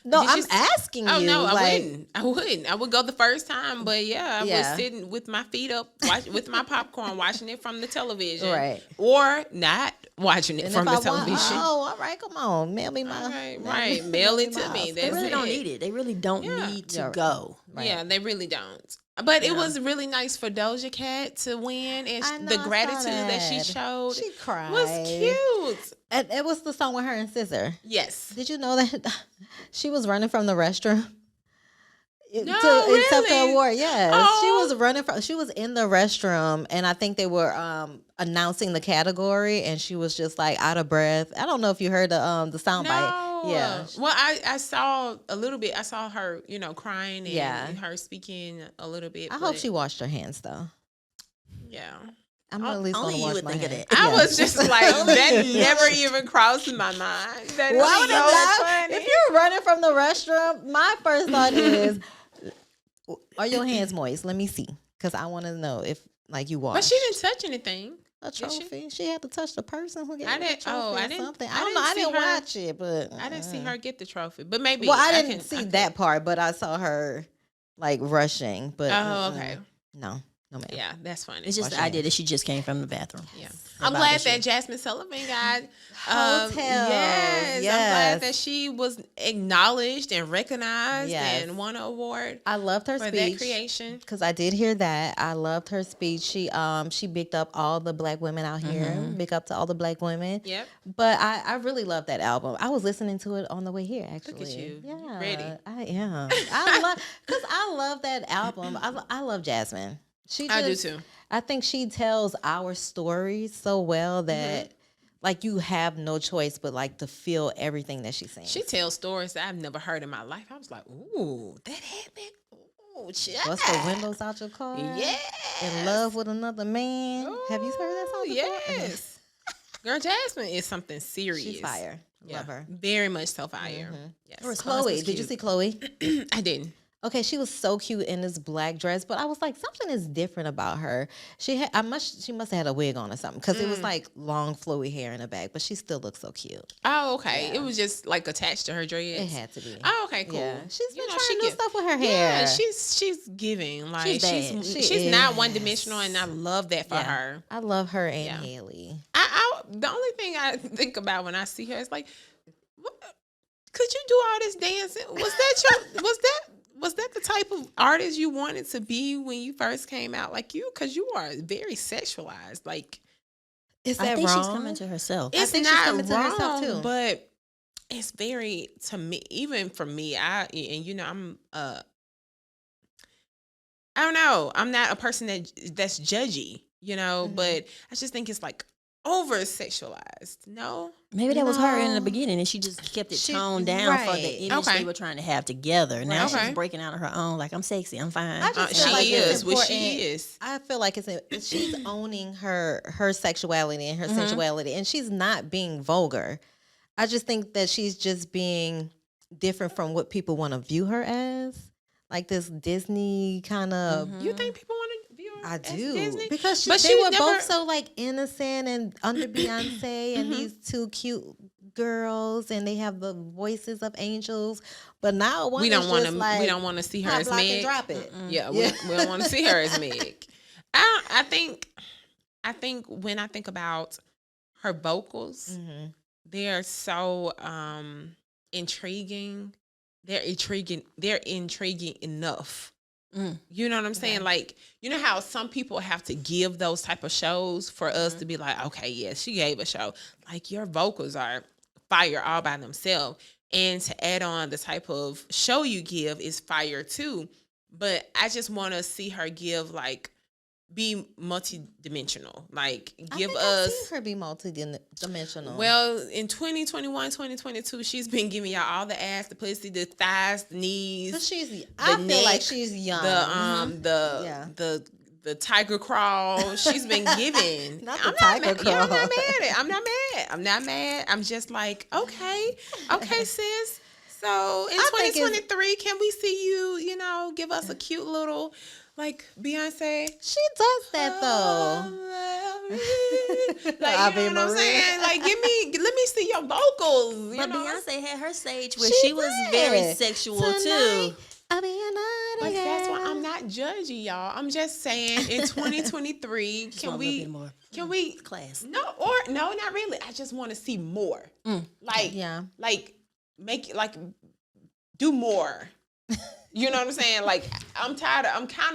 No, Did I'm you asking you. Oh no, I like, wouldn't. I wouldn't. I would go the first time, but I Yeah. was sitting with my feet up, with my popcorn, watching it from the television, Right. or not watching it And from if the I want, television. all right, come on, mail me my. Right. Mail it to me. Oscar. They That's really don't it. need it. They really don't need to Yeah. go. Right. Yeah, they really don't. But it was really nice for Doja Cat to win, I and know, the I saw gratitude that she that. showed She cried. was cute. And it was the song with her and Scissor. Yes. Did you know that she was running from the restroom? No, to accept the really? award. Yes, Oh. she was running from. She was in the restroom, and I think they were announcing the category, and she was just like out of breath. I don't know if you heard the soundbite. No. Yeah, Well, I saw a little bit. I saw her, crying and Yeah. her speaking a little bit. I hope but she washed her hands though. Yeah. I'm at least only gonna you wash would my think of hands. that. I Yeah. was just like, that never even crossed my mind. That is Why would it so not? funny. If you're running from the restroom, my first thought is, are your hands moist? Let me see, because I want to know if like you washed. But she didn't touch anything. a did she? trophy. She had to touch the person who gave I her the didn't- trophy oh, or I didn't- something. I I don't know. I didn't see didn't her- watch it, but I didn't see her get the trophy, but maybe. Well, I didn't can- see I that part, but I saw her like rushing. But Oh, okay. no, ma'am. Yeah, that's funny. It's just Wash the your idea that she just came from the bathroom. Yeah. About I'm glad this that year. Jasmine Sullivan got Hotels, yes, I'm yes. glad that she was acknowledged and recognized Yes. and won an award I loved her for that speech creation. because I did hear that. I loved her speech. She bigged up all the black women out here. Big up to all the black women. Yep. But I really love that album. I was listening to it on the way here. Actually, you. You Yeah, ready. I am. I love that album. I love Jasmine. I do too. I think she tells our stories so well that like you have no choice but like to feel everything that she's saying. She tells stories that I've never heard in my life. I was like, ooh, that happened. Ooh, shit. Bust the windows out your car. Yes. In love with another man. Have you heard that song before? Yes. Girl, Jasmine is something serious. She's fire. Yeah, Love her. Very much so fire. Yes. Chloe, did you see Chloe? I didn't. Okay, she was so cute in this black dress, but I was like, something is different about her. She must have had a wig on or something because it was like long flowy hair in the back, but she still looks so cute. Oh, okay. It was just like attached to her dreads. It had to be. Oh, okay, cool. Yeah, she's been You know, trying she new give- stuff with her Yeah, hair. she's giving. Like She's bad. she's She not is. one dimensional, and I love that for Yeah. her. I love her and Yeah. Haley. The only thing I think about when I see her is like, what, could you do all this dancing? Was that the type of artist you wanted to be when you first came out? Like because you are very sexualized. Like Is I that think wrong? she's coming to herself. it's think she's not coming to wrong, herself, too. but it's very to me. Even for me, I'm I don't know. I'm not a person that's judgy, but I just think it's like over sexualized. No. Maybe that was her in the No. beginning, and she just kept it She- toned down for right. the image Okay. they were trying to have together. Now Right. Okay. she's breaking out of her own. Like, I'm sexy, I'm fine. I just She feel like it's is what she important. is. I feel like she's owning her sexuality and her sensuality, and she's not being vulgar. I just think that she's just being different from what people want to view her as, like this Disney kind of. You think people want to view her I as do Disney? because But they she were never- both so like innocent and under Beyonce and these two cute girls, and they have the voices of angels. But now one we is don't want just to. like, we don't want to see her pop, as lock, and Meg. drop it. Yeah, Yeah. we don't want to see her as Meg. I think when I think about her vocals, they're so intriguing. They're intriguing. They're intriguing enough. Mm. You know what I'm saying? Like, you know how some people have to give those type of shows for us to be like, okay, yeah, she gave a show. Like, your vocals are fire all by themselves. And to add on the type of show you give is fire too. But I just want to see her give, like, be multi-dimensional. Like, give I've us. seen her be multi-dimensional. Well, in 2021, 2022, she's been giving y'all all the ass, the pussy, the thighs, the knees. But I feel like neck, she's young. Yeah. The tiger crawl. She's been giving. Not the tiger mad. Yeah, I'm not crawl. mad. I'm not mad. I'm just like, okay, sis. So in I think 2023, can we see you? You know, give us a cute little, like, Beyonce. She does that though. Like, you know Ave what I'm Maria. saying? Like, let me see your vocals. You But know? Beyonce had her stage where She she was did. very sexual Tonight, too. I'll be a naughty But that's why girl. I'm not judging y'all. I'm just saying in 2023, Just can want a little we bit more can we class? no, not really. I just want to see more. Like, Yeah. like make like do more. You know what I'm saying? Like, I'm kind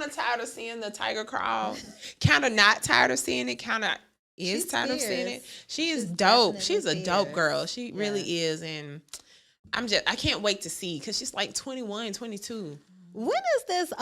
of tired of seeing the tiger crawl. Kind of not tired of seeing it. Kind of is She's tired of seeing it. fierce. She is She's dope. definitely She's a dope fierce. girl. She really is. And I can't wait to see, because she's like 21, 22. When is this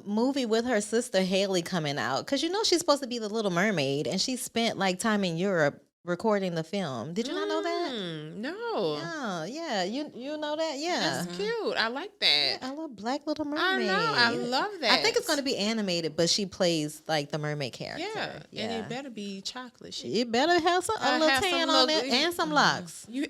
movie with her sister Haley coming out? Because you know she's supposed to be the Little Mermaid, and she spent like time in Europe recording the film. Did you not know that? No. Oh, yeah. You know that? Yeah. That's cute. I like that. I love Black Little I Mermaid. know. I love that. I think it's going to be animated, but she plays like the mermaid character. Yeah. And it better be chocolate shit. It better have a little have some tan on little- it and some locks. You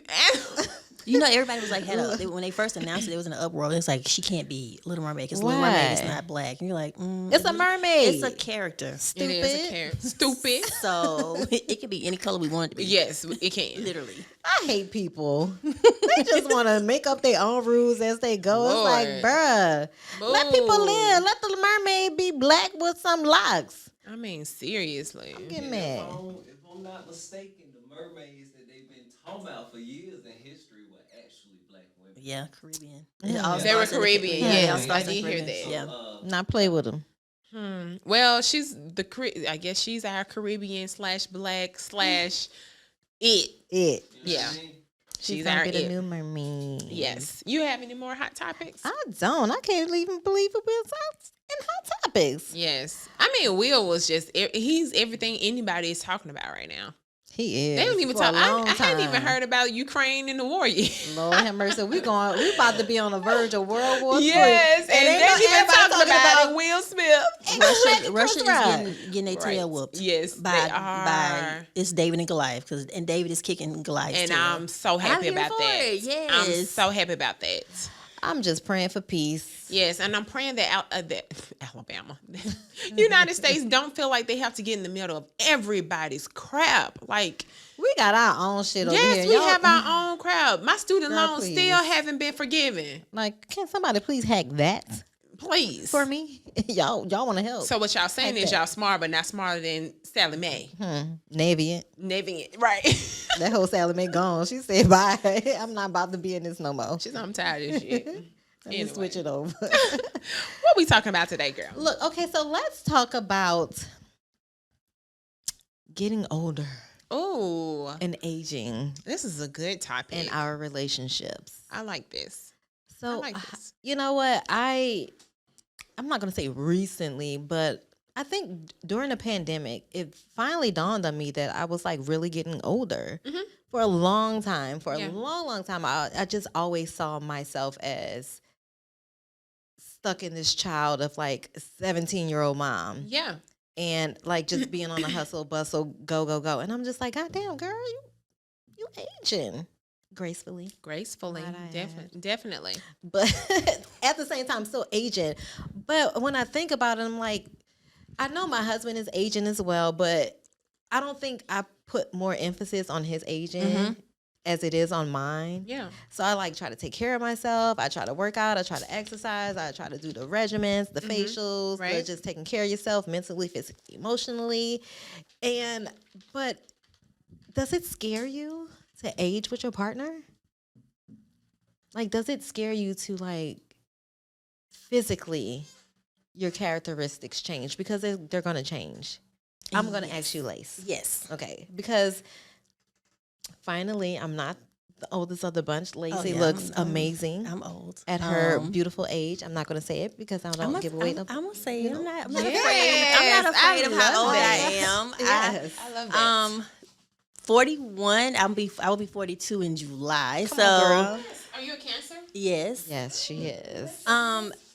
You know, everybody was like, when they first announced it, it was in an uproar. It was like, she can't be Little Mermaid because Little Mermaid is Why? not black. And you're like, It's a mermaid. It's a character. It Stupid. is a character. Stupid. So it can be any color we want it to be. Yes, it can. Literally. I hate people. They just want to make up their own rules as they go. Lord. It's like, bruh, let people Boo. live. Let the mermaid be black with some locks. I mean, seriously. Get mad. If I'm not mistaken, the mermaids that they've been talking about for years in history were actually black women. Yeah, Caribbean. They were Caribbean. Yes, I I did hear that. Yeah. Not play with them. Well, I guess she's our Caribbean / black / it. It. Yeah. She's She's gonna our be the it. new mermaid. Yes. You have any more hot topics? I don't. I can't even believe it was in hot topics. Yes. I mean, Will was he's everything anybody is talking about right now. He is. They don't even For a talk. I long hadn't even time. heard about Ukraine and the war yet. Lord have mercy. We about to be on the verge of World War III. Yes, and ain't they no even everybody talking about it. Will Smith. Russia is Right. getting their tail Right. whooped. Yes, by they are. it's David and Goliath and David is kicking Goliath's And tail. I'm so happy here about for that. it, yes. I'm so happy about that. I'm just praying for peace. Yes, and I'm praying that Alabama, United States don't feel like they have to get in the middle of everybody's crap. Like, We got our own shit over here. yes, we Y'all- have our own crap. My student Girl, loans please. still haven't been forgiven. Like, can somebody please hack that Please. for me? y'all want to help? So what y'all saying Like is that. y'all smart, but not smarter than Sally Mae. Navy, Navy, right? that whole Sally Mae gone. She said bye. I'm not about to be in this no more. She's I'm tired of this shit. Let me Anyway. switch it over. What we talking about today, girl? Look, okay, so let's talk about getting older Oh, and aging this is a good topic. in our relationships. I like this. So, I like this. you know what? I'm not going to say recently, but I think during the pandemic, it finally dawned on me that I was like really getting older. For a long time. For Yeah. a long, long time, I just always saw myself as stuck in this child of like 17-year-old mom. Yeah. And like just being on a hustle, bustle, go, go, go. And I'm just like, God damn, girl, you aging gracefully. Gracefully. Might I add. Definitely. But at the same time, still aging. But when I think about it, I'm like, I know my husband is aging as well, but I don't think I put more emphasis on his aging as it is on mine. Yeah. So I like try to take care of myself. I try to work out. I try to exercise. I try to do the regimens, the facials, Right. just taking care of yourself mentally, physically, emotionally. But does it scare you to age with your partner? Like, does it scare you to like physically your characteristics change? Because they're going to change. I'm going to ask you, Lace. Yes. Okay. Because finally, I'm not the oldest of the bunch. Lacey yeah, looks amazing I'm old. at her beautiful age. I'm not going to say it because I don't give away. I'm gonna say it. I'm not afraid. Yes, I'm not afraid I of how love old that. I am. Yes. I love that. 41. I will be 42 in July. Come on, girl. Are you a Cancer? Yes. Yes, she is.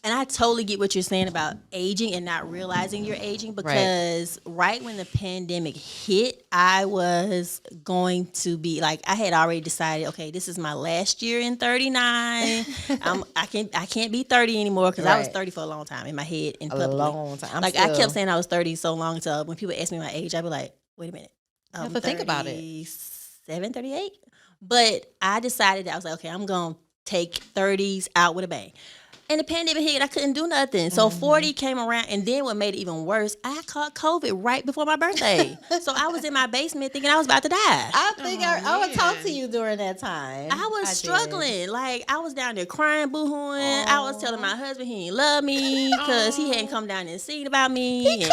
And I totally get what you're saying about aging and not realizing you're aging, because right when the pandemic hit, I was going to be like, I had already decided, okay, this is my last year in 39. I can't be 30 anymore, because I was Right. 30 for a long time in my head in A public. long time. Like I kept saying I was 30 so long, so when people ask me my age, I'd be like, wait a minute. have to think about it. 37, 38. But I decided that I was like, okay, I'm going to take 30s out with a bang. And the pandemic hit, I couldn't do nothing. So 40 came around, and then what made it even worse, I caught COVID right before my birthday. So I was in my basement thinking I was about to die. I think I would talk to you during that time. I was did. struggling. Like, I was down there crying, boo-hooing. I was telling my husband he didn't love me because he hadn't come down and seen about me.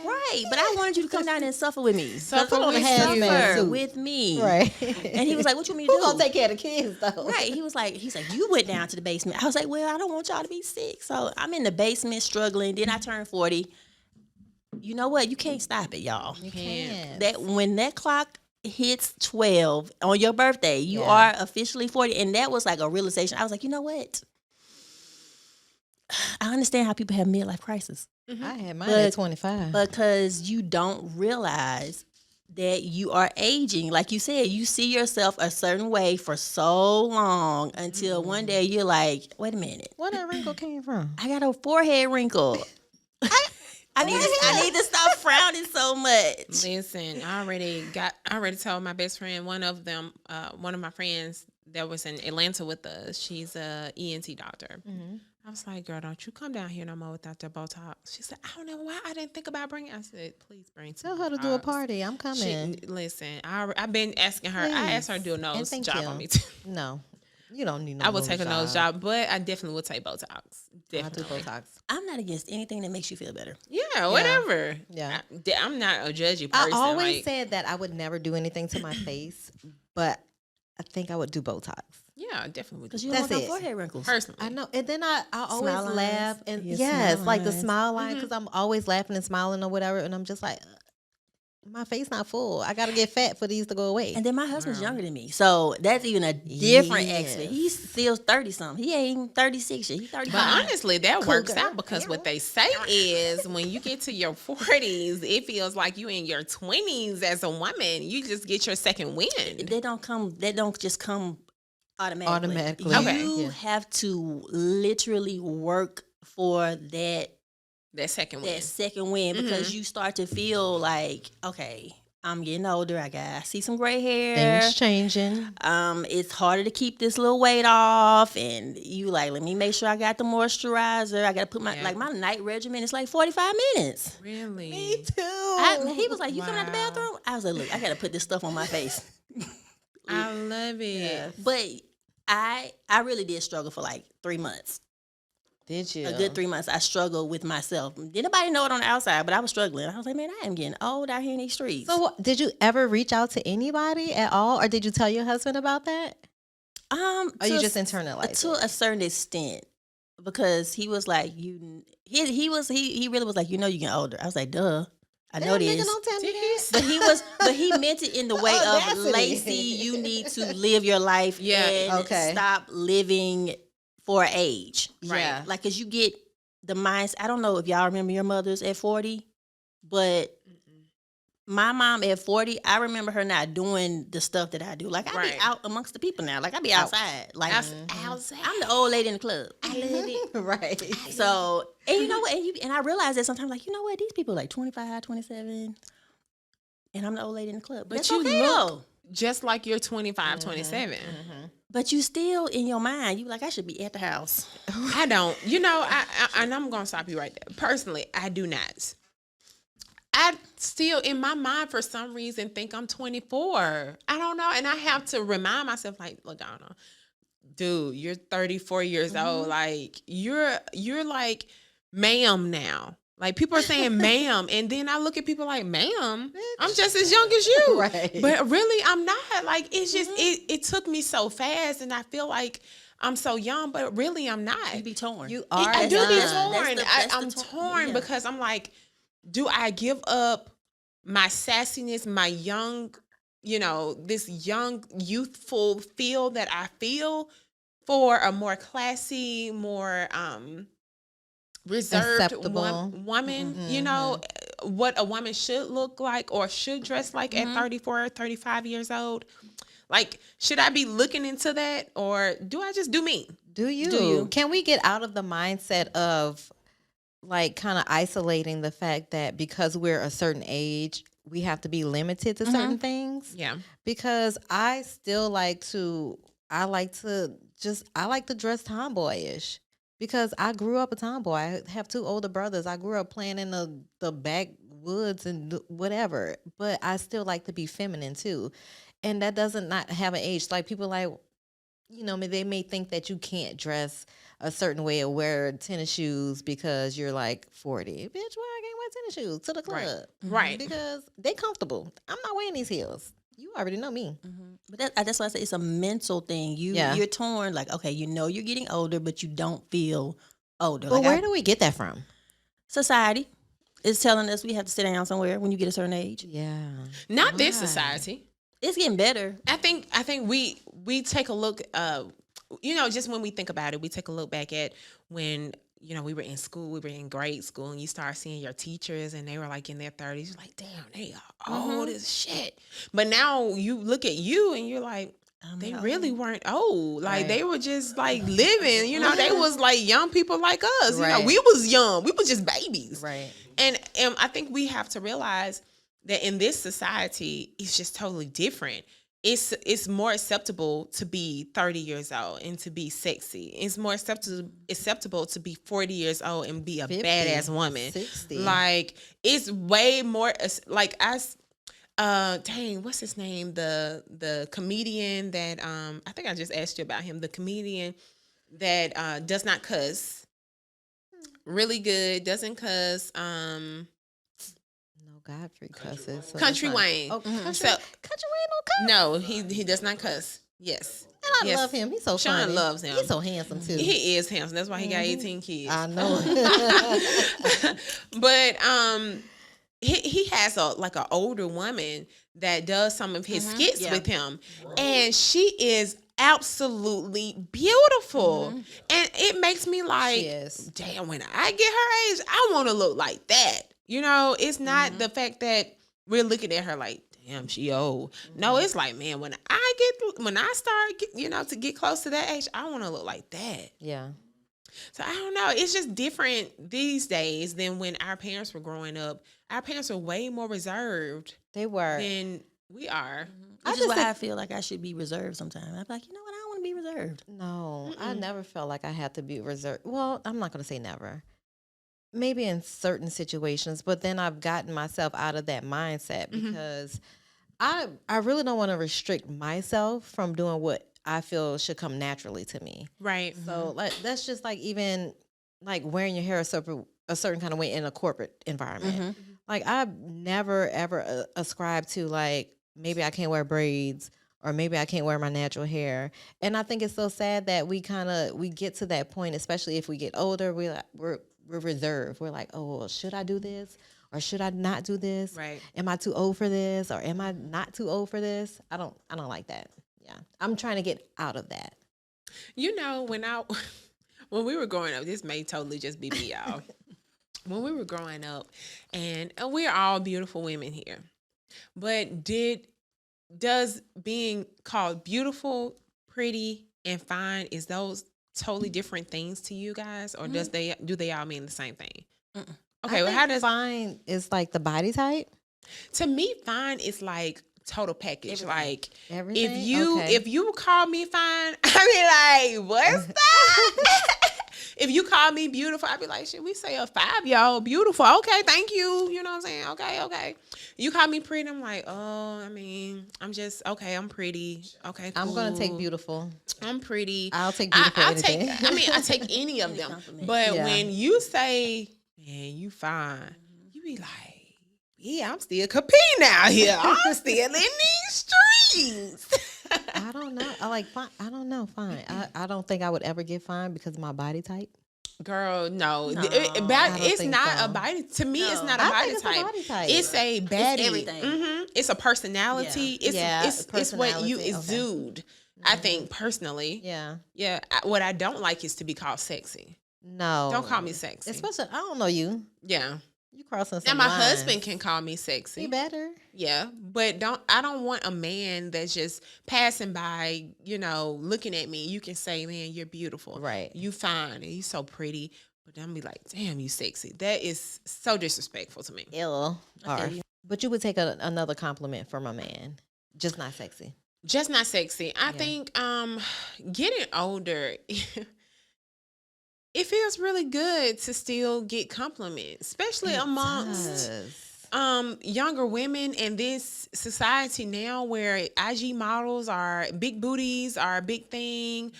Right, but I wanted you to come down and suffer with me. Suffer on a with hazmat Suffer suit. with me. Right. And he was like, what you want me to Who do? gonna take care of the kids though? Right. He's like, you went down to the basement. I was like, well, I don't want y'all to be sick. So I'm in the basement struggling. Then I turned 40. You know what? You can't stop it, y'all. You can't. That when that clock hits 12 on your birthday, you Yeah. are officially 40. And that was like a realization. I was like, you know what? I understand how people have midlife crisis, I had mine But- at 25. because you don't realize that you are aging. Like you said, you see yourself a certain way for so long until one day you're like, wait a minute, Where that wrinkle came from? I got a forehead wrinkle. I need to stop frowning so much. Listen, I already told my best friend, one of my friends that was in Atlanta with us, she's a ENT doctor. I was like, girl, don't you come down here no more without your Botox. She said, I don't know why I didn't think about bringing. I said, please bring some. Tell her to do a Botox." party. I'm coming. Listen, I've been asking her. I asked her to do a And nose thank job you. on me too. No, you don't need no. I will take a nose job, but I definitely will take Botox. I do Definitely. Botox. I'm not against anything that makes you feel better. Yeah, whatever. Yeah. I'm not a judgy I person. always like, said that I would never do anything to my face, but I think I would do Botox. yeah, I definitely would. Because do you That's don't want it. no forehead wrinkles. personally. I know, and then I always Smile lines. laugh, and Yeah, yes, smile like the lines. smile line, because I'm always laughing and smiling or whatever, and I'm just like, my face not full. I gotta get fat for these to go away. And then my husband's younger than me. So that's even a different Yes. aspect. He's still 30-something. He ain't even 36 yet. He's 35. But honestly, that works Cougar. out because what they say is when you get to your 40s, it feels like you in your 20s as a woman. You just get your second wind. They don't just come automatically. Automatically. Okay. You Yeah. have to literally work for That second that wind. second win, because you start to feel like, okay, I'm getting older. I see some gray hair. Things changing. It's harder to keep this little weight off, and you like, let me make sure I got the moisturizer. I got to put my Yeah. my night regimen. It's like 45 minutes. Really? too. He was like, "You coming out the Wow. bathroom?" I was like, "Look, I got to put this stuff on my face." I love it. But I really did struggle for like 3 months. Did you? A good 3 months. I struggled with myself. Didn't nobody know it on the outside, but I was struggling. I was like, man, I am getting old out here in these streets. So, did you ever reach out to anybody at all, or did you tell your husband about that? Or you just internalized to it? a certain extent, because he was like, he really was like, you get older. I was like, duh, I know Damn, nigga, this. don't tell me that. But he meant it in the way of, Audacity. Lacey, you need to live your life and Okay. stop living for age. Right. Yeah. Like, cause you get the mindset. I don't know if y'all remember your mothers at 40, but my mom at 40, I remember her not doing the stuff that I do. Like, I Right. be out amongst the people now. Like, I be outside. Like, Outside. I'm the old lady in the club. I love it. Right. So, and you know what? And I realize that sometimes, like, you know what? These people are like 25, 27, and I'm the old lady in the club. But That's you okay, look though. just like you're 25, 27. But you still, in your mind, you like, I should be at the house. I don't. I and I'm going to stop you right there. Personally, I do not. I still, in my mind, for some reason, think I'm 24. I don't know. And I have to remind myself, like, Ladonna, dude, you're 34 years old. Like you're like ma'am now. Like people are saying ma'am, and then I look at people like ma'am, I'm just as young as you. Right. But really I'm not. Like it's just it took me so fast, and I feel like I'm so young, but really I'm not. You be torn. You are. I do be young. torn. I'm torn, torn yeah. because I'm like, do I give up my sassiness, my young, this young, youthful feel that I feel for a more classy, more reserved Acceptable. woman, what a woman should look like or should dress like at 34, 35 years old? Like, should I be looking into that, or do I just do me? Do you? Can we get out of the mindset of like kind of isolating the fact that because we're a certain age, we have to be limited to certain things? Yeah. Because I still like to dress tomboyish because I grew up a tomboy. I have 2 older brothers. I grew up playing in the backwoods and whatever, but I still like to be feminine too. And that doesn't not have an age. Like people like, they may think that you can't dress a certain way or wear tennis shoes because you're like 40. Bitch, why I can't wear tennis shoes to the club? Right. Because they comfortable. I'm not wearing these heels. You already know me. But that's why I say it's a mental thing. Yeah. You're torn. Like, okay, you're getting older, but you don't feel older. But Like where do we get that from? society is telling us we have to sit down somewhere when you get a certain age. Yeah. Not this Why? society. It's getting better. I think we take a look, just when we think about it, we take a look back at when, we were in school, we were in grade school, and you start seeing your teachers and they were like in their 30s. You're like, damn, they are old as shit. But now you look at you and you're like, they really weren't old. Like they were just like living, they was like young people like us. Right. We was young. We was just babies. Right. And I think we have to realize that in this society, it's just totally different. It's more acceptable to be 30 years old and to be sexy. It's more acceptable to be 40 years old and be a 50, badass woman. 60. Like it's way more like dang, what's his name? The comedian that I think I just asked you about him. The comedian that does not cuss. Really good, doesn't cuss. Godfrey cusses. So Country that's not- Wayne. Oh, Country, So- Country Wayne No, don't cuss. he does not cuss. Yes. And I Yes. love him. He's so Sean funny. loves him. He's so handsome too. He is handsome. That's why he got 18 kids. I know. But he has an older woman that does some of his skits with him, and she is absolutely beautiful, and it makes me like, She is. damn, when I get her age, I want to look like that. It's not the fact that we're looking at her like, damn, she old. No, it's like, man, when I start to get close to that age, I want to look like that. Yeah. So I don't know. It's just different these days than when our parents were growing up. Our parents are way more reserved They were. than we are. Which just is why think- I feel like I should be reserved sometimes. I'm like, you know what? I don't want to be reserved. No, I never felt like I had to be reserved. Well, I'm not going to say never. Maybe in certain situations, but then I've gotten myself out of that mindset because I really don't want to restrict myself from doing what I feel should come naturally to me. Right. So like that's just like even like wearing your hair a certain kind of way in a corporate environment. Like I've never ever ascribed to like maybe I can't wear braids or maybe I can't wear my natural hair. And I think it's so sad that we get to that point, especially if we get older. We're reserved. We're like, oh, well, should I do this or should I not do this? Right. Am I too old for this or am I not too old for this? I don't like that. Yeah, I'm trying to get out of that. When we were growing up, this may totally just be me, y'all. When we were growing up, and we're all beautiful women here, but does being called beautiful, pretty, and fine, is those totally different things to you guys, or do they all mean the same thing? Okay, well, how does fine is like the body type? to me fine is like total package. Like Everything? if you Okay. if you call me fine, I be like, what's that? If you call me beautiful, I'd be like, shit, we say a 5-year-old beautiful. Okay, thank you. You know what I'm saying? Okay. You call me pretty, I'm like, oh, I mean, I'm just, okay, I'm pretty. Okay, cool. I'm gonna take beautiful. I'm pretty. I'll take beautiful I'll any take, day. I take any of them. Compliment. But Yeah. when you say, man, you fine, you be like, yeah, I'm still competing out here. I'm still in these streets. I don't know. I like fine. I don't know. Fine. I don't think I would ever get fine because of my body type. Girl, no. No, It's think not so. a body. To me, it's No. not a I body think it's a type. body type. It's a baddie. everything. It's a personality. Yeah. It's what you Personality, okay. exude. I think personally. Yeah. Yeah. What I don't like is to be called sexy. No. Don't call me sexy. Especially, I don't know you. Yeah. You crossing Now some my lines. husband can call me sexy. He better. Yeah, but I don't want a man that's just passing by, looking at me. You can say, man, you're beautiful. Right. You fine and you so pretty. But then be like, damn, you sexy. That is so disrespectful to me. Ill. Okay. But you would take another compliment from a man. Just not sexy. Just not sexy. I Yeah. think getting older, it feels really good to still get compliments, especially It amongst does. younger women in this society now where IG models are big booties are a big thing.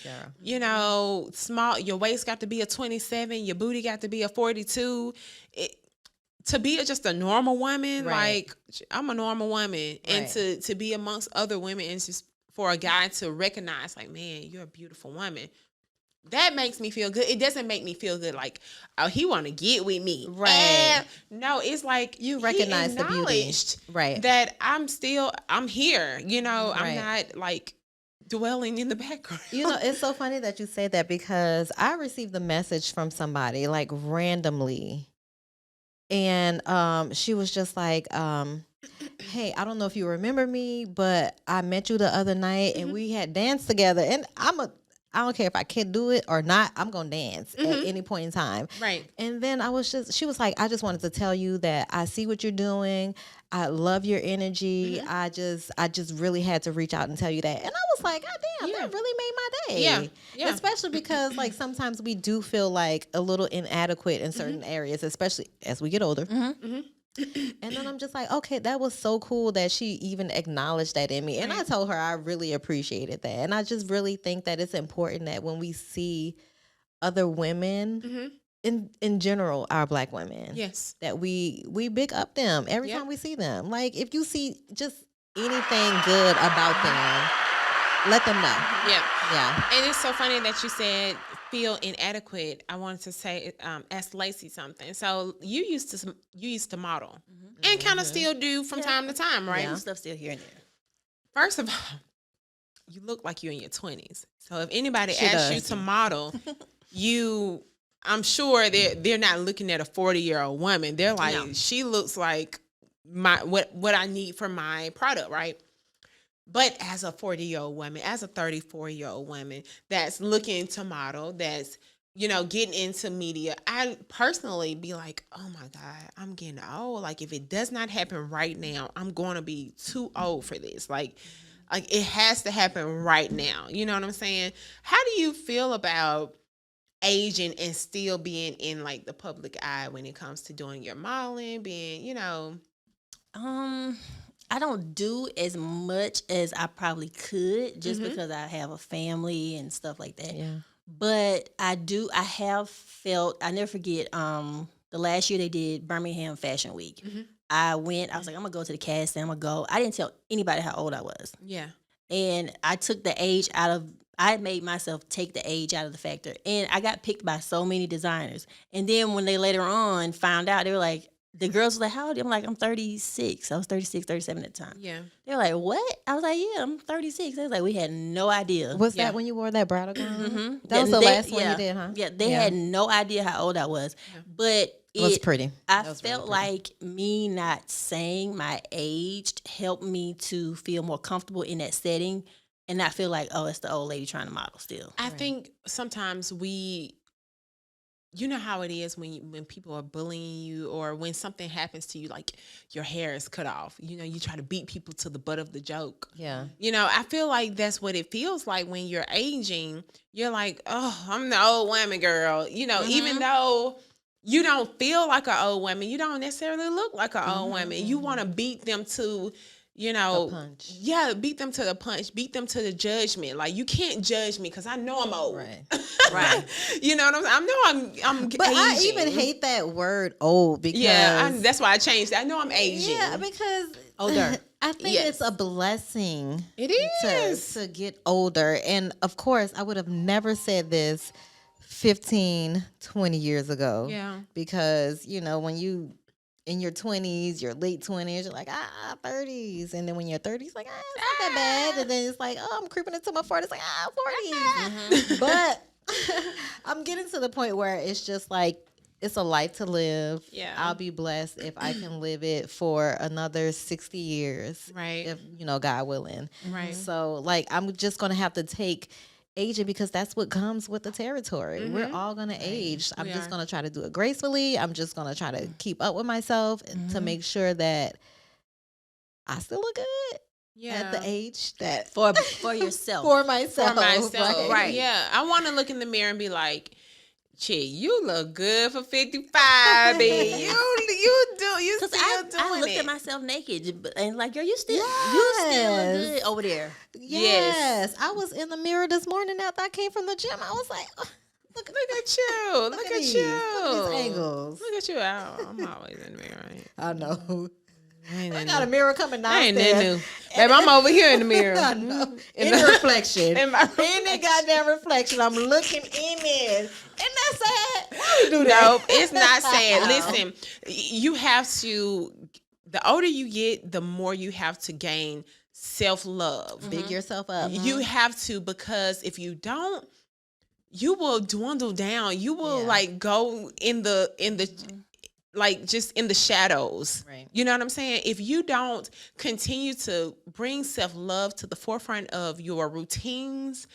Girl. Small, your waist got to be a 27, your booty got to be a 42. To be just a normal woman, Right. like I'm a normal woman, and Right. to be amongst other women and just for a guy to recognize, like, man, you're a beautiful woman. That makes me feel good. It doesn't make me feel good like, oh, he want to get with me. Right. No, it's like You he recognize the beauty. acknowledged Right. that I'm here. I'm Right. not like dwelling in the background. It's so funny that you say that because I received a message from somebody like randomly. And she was just like, hey, I don't know if you remember me, but I met you the other night and we had danced together. And I don't care if I can do it or not, I'm gonna dance at any point in time. Right. And then she was like, I just wanted to tell you that I see what you're doing. I love your energy. I just really had to reach out and tell you that. And I was like, God damn, Yeah. that really made my day. Yeah. Yeah. Especially because like sometimes we do feel like a little inadequate in certain areas, especially as we get older. And then I'm just like, okay, that was so cool that she even acknowledged that in me. And I told her I really appreciated that. And I just really think that it's important that when we see other women, in general, our Black women, Yes. that we big up them every Yep. time we see them. Like if you see just anything good about them, let them know. Yeah. Yeah. And it's so funny that you said feel inadequate. I wanted to say, ask Lacey something. So you used to model and kind of still do from time to time, right? Yeah. Stuff still here and there. First of all, you look like you're in your 20s. So if anybody She asks does. you to model, I'm sure they're not looking at a 40-year-old woman. They're like, No. she looks like what I need for my product, right? But as a 40-year-old woman, as a 34-year-old woman that's looking to model, that's, getting into media, I personally be like, oh my God, I'm getting old. Like if it does not happen right now, I'm going to be too old for this. Like it has to happen right now. You know what I'm saying? How do you feel about aging and still being in like the public eye when it comes to doing your modeling, being, I don't do as much as I probably could just Mm-hmm. because I have a family and stuff like that. Yeah. But I have felt, I never forget, the last year they did Birmingham Fashion Week. Mm-hmm. I went, I was like, I'm gonna go to the casting, I'm gonna go. I didn't tell anybody how old I was. Yeah. And I took the age I made myself take the age out of the factor. And I got picked by so many designers. And then when they later on found out, they were like, the girls were like, how old are you? I'm like, I'm 36. I was 36, 37 at the time. Yeah. They were like, what? I was like, yeah, I'm 36. They was like, we had no idea. Was Yeah. that when you wore that bridal gown? Mhm. That was the They- last one yeah. you did, huh? Yeah, they had no idea how old I was. But It was pretty. I That was felt really pretty. like me not saying my age helped me to feel more comfortable in that setting and not feel like, oh, it's the old lady trying to model still. I think sometimes we you know how it is when people are bullying you, or when something happens to you, like your hair is cut off. You know, you try to beat people to the butt of the joke. Yeah. You know, I feel like that's what it feels like when you're aging. You're like, oh, I'm the old woman, girl. You know, even though you don't feel like an old woman, you don't necessarily look like an old woman. You want to beat them to, you know, punch. Yeah, beat them to the punch, beat them to the judgment. Like, you can't judge me because I know I'm old. Right. Right. You know what I'm saying? I know I'm But aging. I even hate that word old because that's why I changed it. I know I'm aging. yeah, because Older. I think Yes. it's a blessing. It is. to get older. And of course, I would have never said this 15, 20 years ago. Yeah. Because, you know, when you in your 20s, your late 20s, you're like, 30s. And then when you're 30s, like, it's not that bad. And then it's like, oh, I'm creeping into my 40s, like, 40s. But I'm getting to the point where it's just like, it's a life to live. Yeah. I'll be blessed if I can live it for another 60 years. Right. If, you know, God willing. Right. So, like, I'm just going to have to take aging because that's what comes with the territory. We're all going to age. I'm just going to try to do it gracefully. I'm just going to try to keep up with myself to make sure that I still look good at the age that For yourself. for myself. For myself. Right. Yeah. I want to look in the mirror and be like, Chick, you look good for 55, baby. You Because still doing I looked it. at myself naked and like, girl, you still Yes. look good over there. Yes. I was in the mirror this morning after I came from the gym. I was like, oh, look at you. Look at these. you. Look at these angles. Look at you. I'm always in the mirror. I know. I I got a mirror coming ain't downstairs. that new. Babe, I'm over here in the mirror. I know. In the reflection. In my In the goddamn reflection. I'm looking in it. Isn't that sad? Why we do that? No, it's not sad. Listen, you have to, the older you get, the more you have to gain self-love. Big yourself up. You have to, because if you don't, you will dwindle down. You will Yeah. like go in the like just in the shadows. Right. You know what I'm saying? If you don't continue to bring self-love to the forefront of your routines,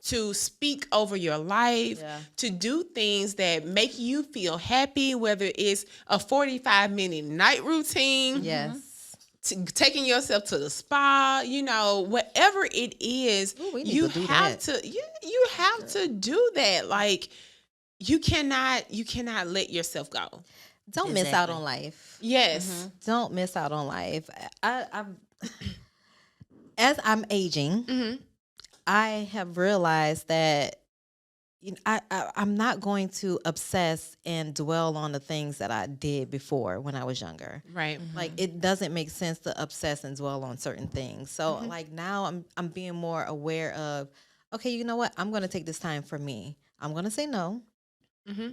to speak over your life, Yeah. to do things that make you feel happy, whether it's a 45-minute night routine, Yes. to taking yourself to the spa, you know, whatever it is, Ooh, we need you to do have that. to you have to do that. Like, you cannot let yourself go. Don't miss out Exactly. on life. Yes. Don't miss out on life. As I'm aging, I have realized that I'm not going to obsess and dwell on the things that I did before when I was younger. Right. Like, it doesn't make sense to obsess and dwell on certain things. So like now I'm being more aware of, okay, you know what? I'm going to take this time for me. I'm going to say no.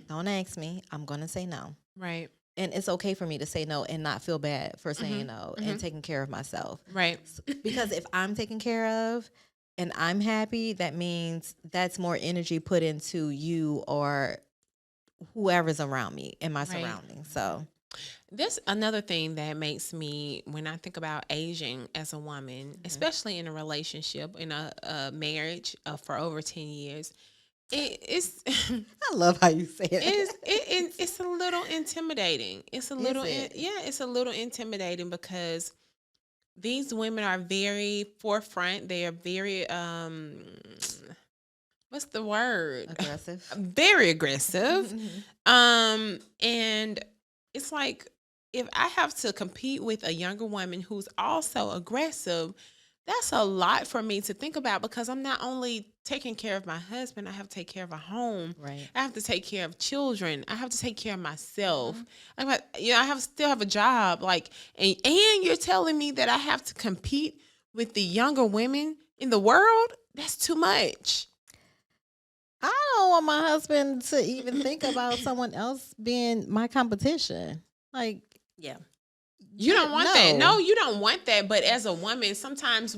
Don't ask me. I'm going to say no. Right. And it's okay for me to say no and not feel bad for saying no and taking care of myself. Right. Because if I'm taken care of and I'm happy, that means that's more energy put into you or whoever's around me in my surroundings. So There's another thing that makes me, when I think about aging as a woman, especially in a relationship, in a marriage for over 10 years, it's I love how you say it. it's a little intimidating. It's a little it? it's a little intimidating because these women are very forefront. They are very what's the word? Aggressive. Very aggressive. And it's like, if I have to compete with a younger woman who's also aggressive, that's a lot for me to think about, because I'm not only taking care of my husband, I have to take care of a home. Right. I have to take care of children. I have to take care of myself. I still have a job. Like, and you're telling me that I have to compete with the younger women in the world? That's too much. I don't want my husband to even think about someone else being my competition. Like, Yeah. You don't want that. No, you don't want that. But as a woman, sometimes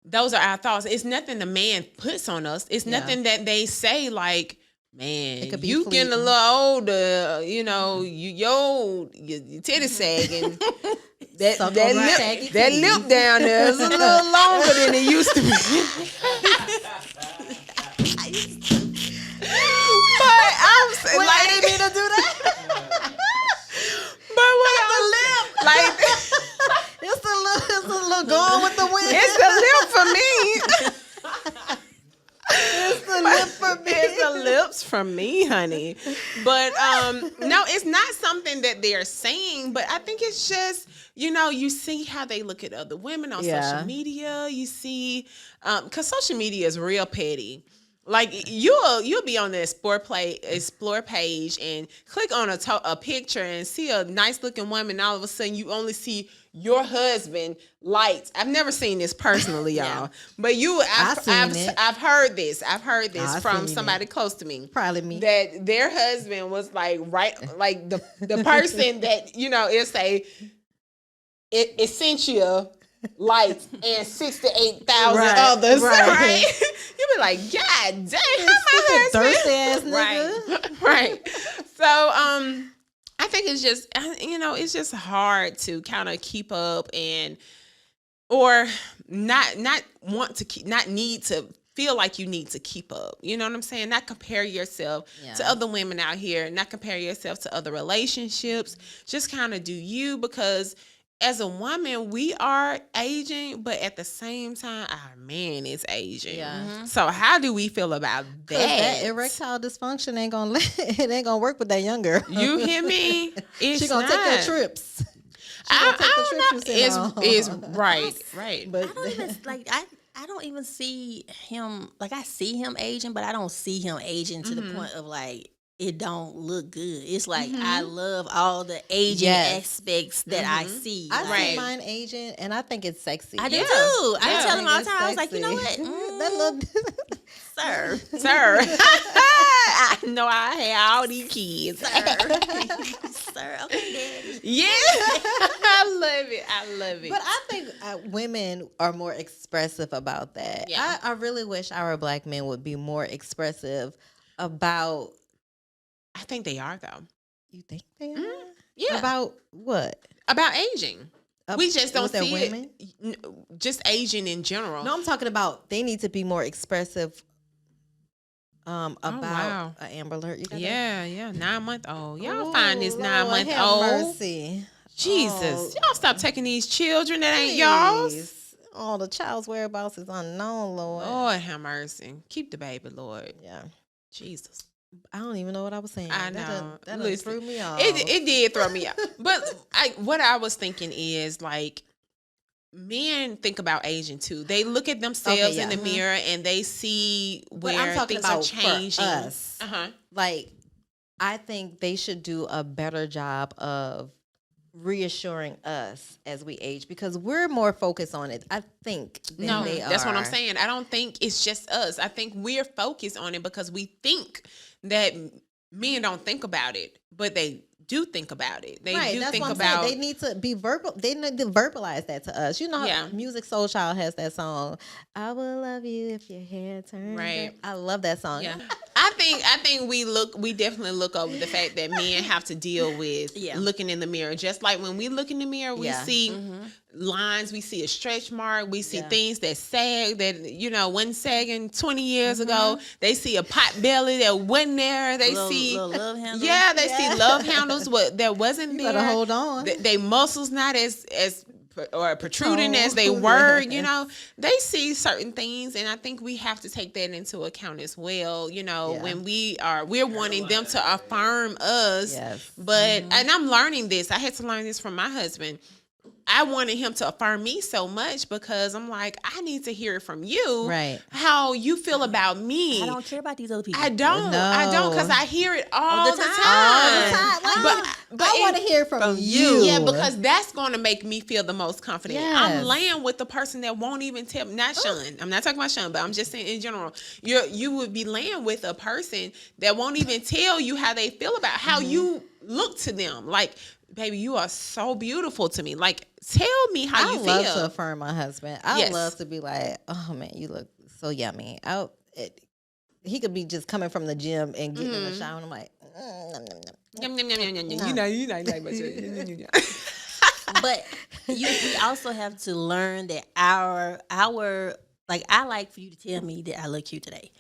those are our thoughts. It's nothing the man puts on us. It's nothing that they say like, man, could be you getting a fleeting. little older, you know, your titty sagging. Suck on my saggy that titties. lip down there is a little longer than it used to be. Like It's a little going with the wind. it's the lip for me. It's the lip for me. It's the lips from me, honey. But no, it's not something that they're saying, but I think it's just, you see how they look at other women on social media. You see, because social media is real petty. Like you'll be on the explore page and click on a picture and see a nice looking woman. And all of a sudden, you only see your husband lights. I've never seen this personally, y'all, but I've heard this. I've heard this from somebody close to me, probably me, that their husband was like the person that it'll say essential lights and 68,000 others, right? You be like, God dang, my thirsty ass nigga, right? So, I think it's just, it's just hard to kind of keep up or not need to feel like you need to keep up. You know what I'm saying? Not compare yourself to other women out here. Not compare yourself to other relationships. Just kind of do you, because as a woman, we are aging, but at the same time, our man is aging. Yeah. Mm-hmm. So how do we feel about that? That erectile dysfunction ain't gonna work with that young girl. You hear me? She gonna take her trips. It's right. But I don't even I don't even see him, like, I see him aging, but I don't see him aging to the point of like it don't look good. It's like I love all the aging aspects that I see. I see mine aging, and I think it's sexy. I do too. I tell him all the time. I was like, you know what? That look, sir. I know I had all these kids. Sir, okay, daddy. Yeah, I love it. But I think women are more expressive about that. Yeah. I really wish our Black men would be more expressive about. I think they are, though. You think they are? Yeah. About what? About aging. We just don't see women? just aging in general. No, I'm talking about they need to be more expressive about Amber Alert. You got that? Yeah, 9-month-old. Y'all Ooh, find this Lord, 9-month-old. have mercy. Jesus. Y'all stop taking these children that ain't Please. y'all's. Oh, the child's whereabouts is unknown, Lord. Lord have mercy. Keep the baby, Lord. Yeah. Jesus. I don't even know what I was saying. I know. That Listen, threw me off. It did throw me off. But what I was thinking is, like, men think about aging too. They look at themselves in the mirror and they see where things are changing. For us. Like, I think they should do a better job of reassuring us as we age, because we're more focused on it, I think, than they are. That's what I'm saying. I don't think it's just us. I think we're focused on it because we think that men don't think about it, but they do think about it. They do that's think what I'm about. saying. They need to be verbal. They need to verbalize that to us. You know, how Music Soul Child has that song, "I will love you if your hair turns." Right. I love that song. Yeah. I think we definitely look over the fact that men have to deal with looking in the mirror. Just like when we look in the mirror, we see lines, we see a stretch mark, we see things that sag that wasn't sagging 20 years ago. They see a pot belly that wasn't there. They see little love handles. Yeah, they see love handles that wasn't there. Better hold on. They muscles not as or protruding as they were, they see certain things, and I think we have to take that into account as well. When we're wanting them to affirm us, but and I'm learning this. I had to learn this from my husband. I wanted him to affirm me so much because I'm like, I need to hear it from you, right? How you feel about me. I don't care about these other people. I don't because I hear it all the time. But I want to hear from you. Yeah, because that's going to make me feel the most confident. Yes. I'm laying with the person that won't even tell me. Not Sean. I'm not talking about Sean, but I'm just saying in general. You would be laying with a person that won't even tell you how they feel about how you look to them. Like, baby, you are so beautiful to me. Like, tell me how you feel. I love to affirm my husband. I love to be like, oh man, you look so yummy. He could be just coming from the gym and getting in the shower, and I'm like, yum, yum, yum, yum, yum, yum. You like my But we also have to learn that our like, I like for you to tell me that I look cute today,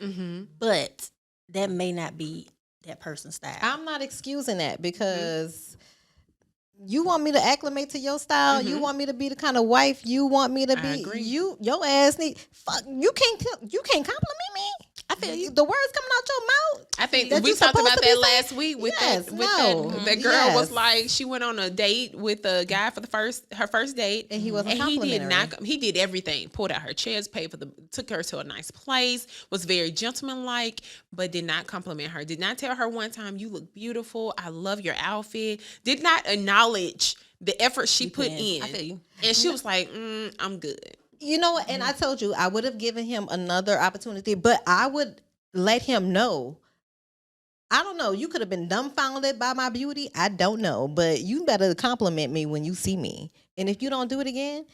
but that may not be that person's style. I'm not excusing that because You want me to acclimate to your style? You want me to be the kind of wife you want me to be? agree. Your ass need fuck. You can't compliment me. I feel you. The words coming out your mouth. I think that we you talked supposed about to be that saying? last week with Yes, that girl was yes. like, she went on a date with a guy for her first date, And he wasn't he did complimentary. not. He did everything. Pulled out her chairs, took her to a nice place, was very gentlemanlike, but did not compliment her. Did not tell her one time, "You look beautiful. I love your outfit." Did not acknowledge the effort she put in. I feel you. And she was like, "I'm good." You know what? And I told you I would have given him another opportunity, but I would let him know. I don't know. You could have been dumbfounded by my beauty. I don't know, but you better compliment me when you see me. And if you don't do it again,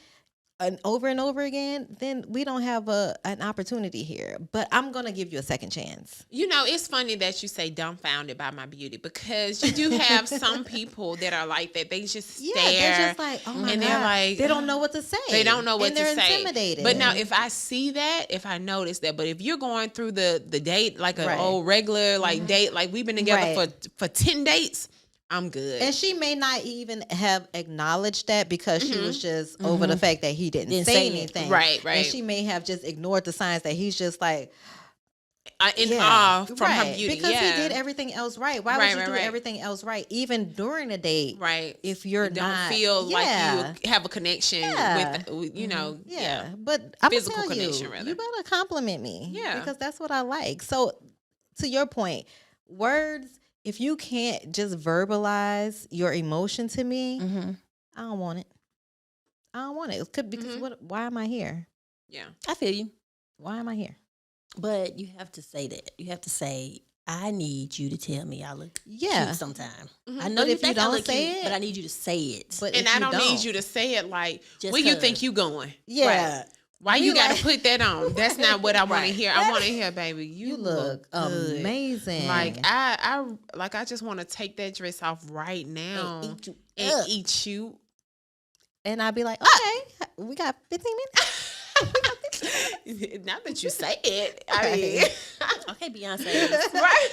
and over again, then we don't have an opportunity here. But I'm gonna give you a second chance. You know, it's funny that you say dumbfounded by my beauty, because you do have some people that are like that. They just stare. Yeah, they're just like, oh my and God. they're like, they don't know what to say. They don't know what and to they're say. intimidated. But now, if I see that, if I notice that, but if you're going through the date like an Right. old regular date, like we've been together Right. for 10 dates, I'm good. And she may not even have acknowledged that because she was just over the fact that he didn't say say it. anything. Right. And she may have just ignored the signs that he's just like, In yeah, awe from her right, beauty. because yeah. he did everything else right. Why Right, would you do right. everything else right, even during a date? Right. If you're don't not feel yeah. like you have a connection Yeah. with, you know, Yeah, but I'm Physical gonna tell connection, you, rather. you better compliment me. Yeah. because that's what I like. So, to your point, words. If you can't just verbalize your emotion to me, I don't want it. I don't want it. It could because why am I here? Yeah. I feel you. Why am I here? But you have to say that. You have to say, I need you to tell me I look Yeah. cute sometime. Mm-hmm. I know But you if you think I don't look say cute, it- but I need you to say it. But And if I don't need you to say it like, Just where you 'cause. think you going? Yeah. Right. Why you You got to like- put that on? That's not what I want to Right. hear. I want to hear, baby, You look good. amazing. Like I just want to take that dress off right now And eat you and up. eat you. And I'd be like, okay, we got 15 minutes. Not that you say it. I mean, Okay, Beyonce. right?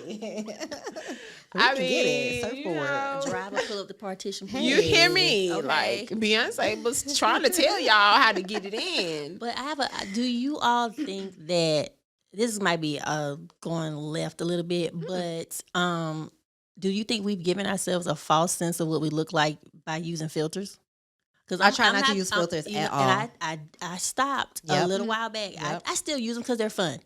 We I can get it. mean, you Surfboard. know, Driver, pull up the partition. you hear me? Okay. Like Beyonce was trying to tell y'all how to get it in. But do you all think that this might be going left a little bit, but do you think we've given ourselves a false sense of what we look like by using filters? Because I try not to use filters at all. And I stopped a Yep. little while back. Yep. I still use them because they're fun.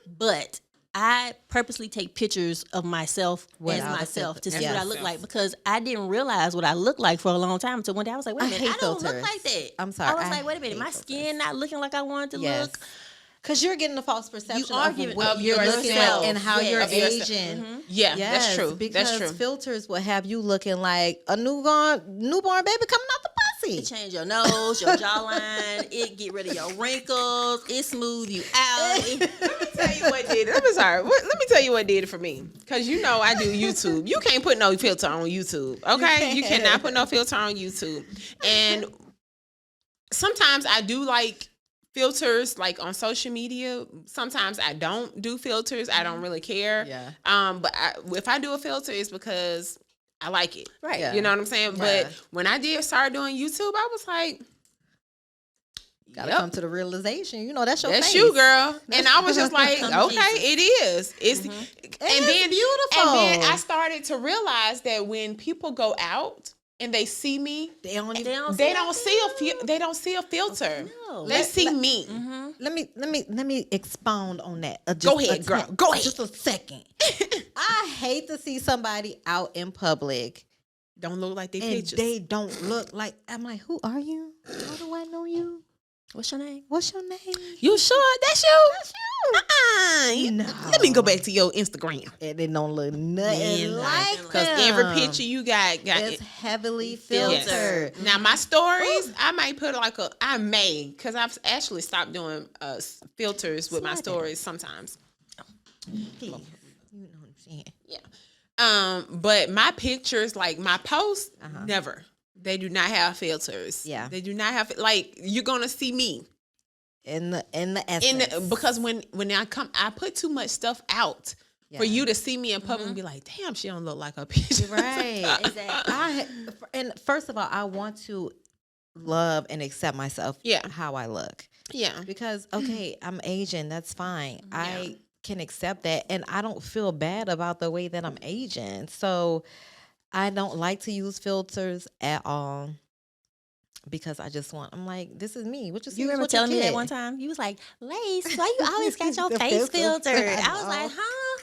But I purposely take pictures of myself Without as the myself filter. to see what I Yes. look like, because I didn't realize what I looked like for a long time. So one day I was like, wait a I minute, I hate don't filters. look like that. I'm sorry, I was I like, wait a minute, hate my filters. skin not looking like I wanted to Yes. look. Because you're getting a false perception are of giving- what of you're looking yourself. at and how Yes. you're Of yourself. aging. Yeah, Yes, that's true. Because That's true. filters will have you looking like a newborn baby coming out the It pussy. change your nose, your jawline. It get rid of your wrinkles. It smooth you out. Let me tell you what did it. I'm sorry. Let me tell you what did it for me. Because you know I do YouTube. You can't put no filter on YouTube. Okay? You cannot put no filter on YouTube. And sometimes I do like filters like on social media. Sometimes I don't do filters. I don't really care. Yeah. But if I do a filter, it's because I like it. Right. Yeah. You know what I'm saying? Yeah. But when I did start doing YouTube, I was like, Gotta yep. come to the realization. You know, that's your That's face. you, girl. And I was just like, Come okay, Jesus. it is. It's and it's then beautiful. And then I started to realize that when people go out and they see me, They don't even. they don't see a filter. No. They see me. Let me expound on that. Go ahead, girl. Go ahead. Just a second. I hate to see somebody out in public Don't look like they and pictures. they don't look like. I'm like, who are you? How do I know you? What's your name? What's your name? You sure that's you? That's you. Uh-uh. No. Let me go back to your Instagram. And they don't look nothing like Because them. every picture you got it's it. heavily Yes. filtered. Now my stories, I might put because I've actually stopped doing filters with my Slide it. stories sometimes. You know what I'm saying? Yeah. But my pictures, like my posts, never. They do not have filters. Yeah. They do not have you're gonna see me. In the essence. Because when I put too much stuff out for you to see me in public and be like, damn, she don't look like her picture. Right. Exactly. And first of all, I want to love and accept myself. Yeah. How I look. Yeah. Because okay, I'm Asian. That's fine. I can accept that, and I don't feel bad about the way that I'm Asian. So I don't like to use filters at all. Because I just want, I'm like, this is me. What You remember telling me that one time? You was like, Lace, why you always got your The face filter. filter? I I was know. like, huh?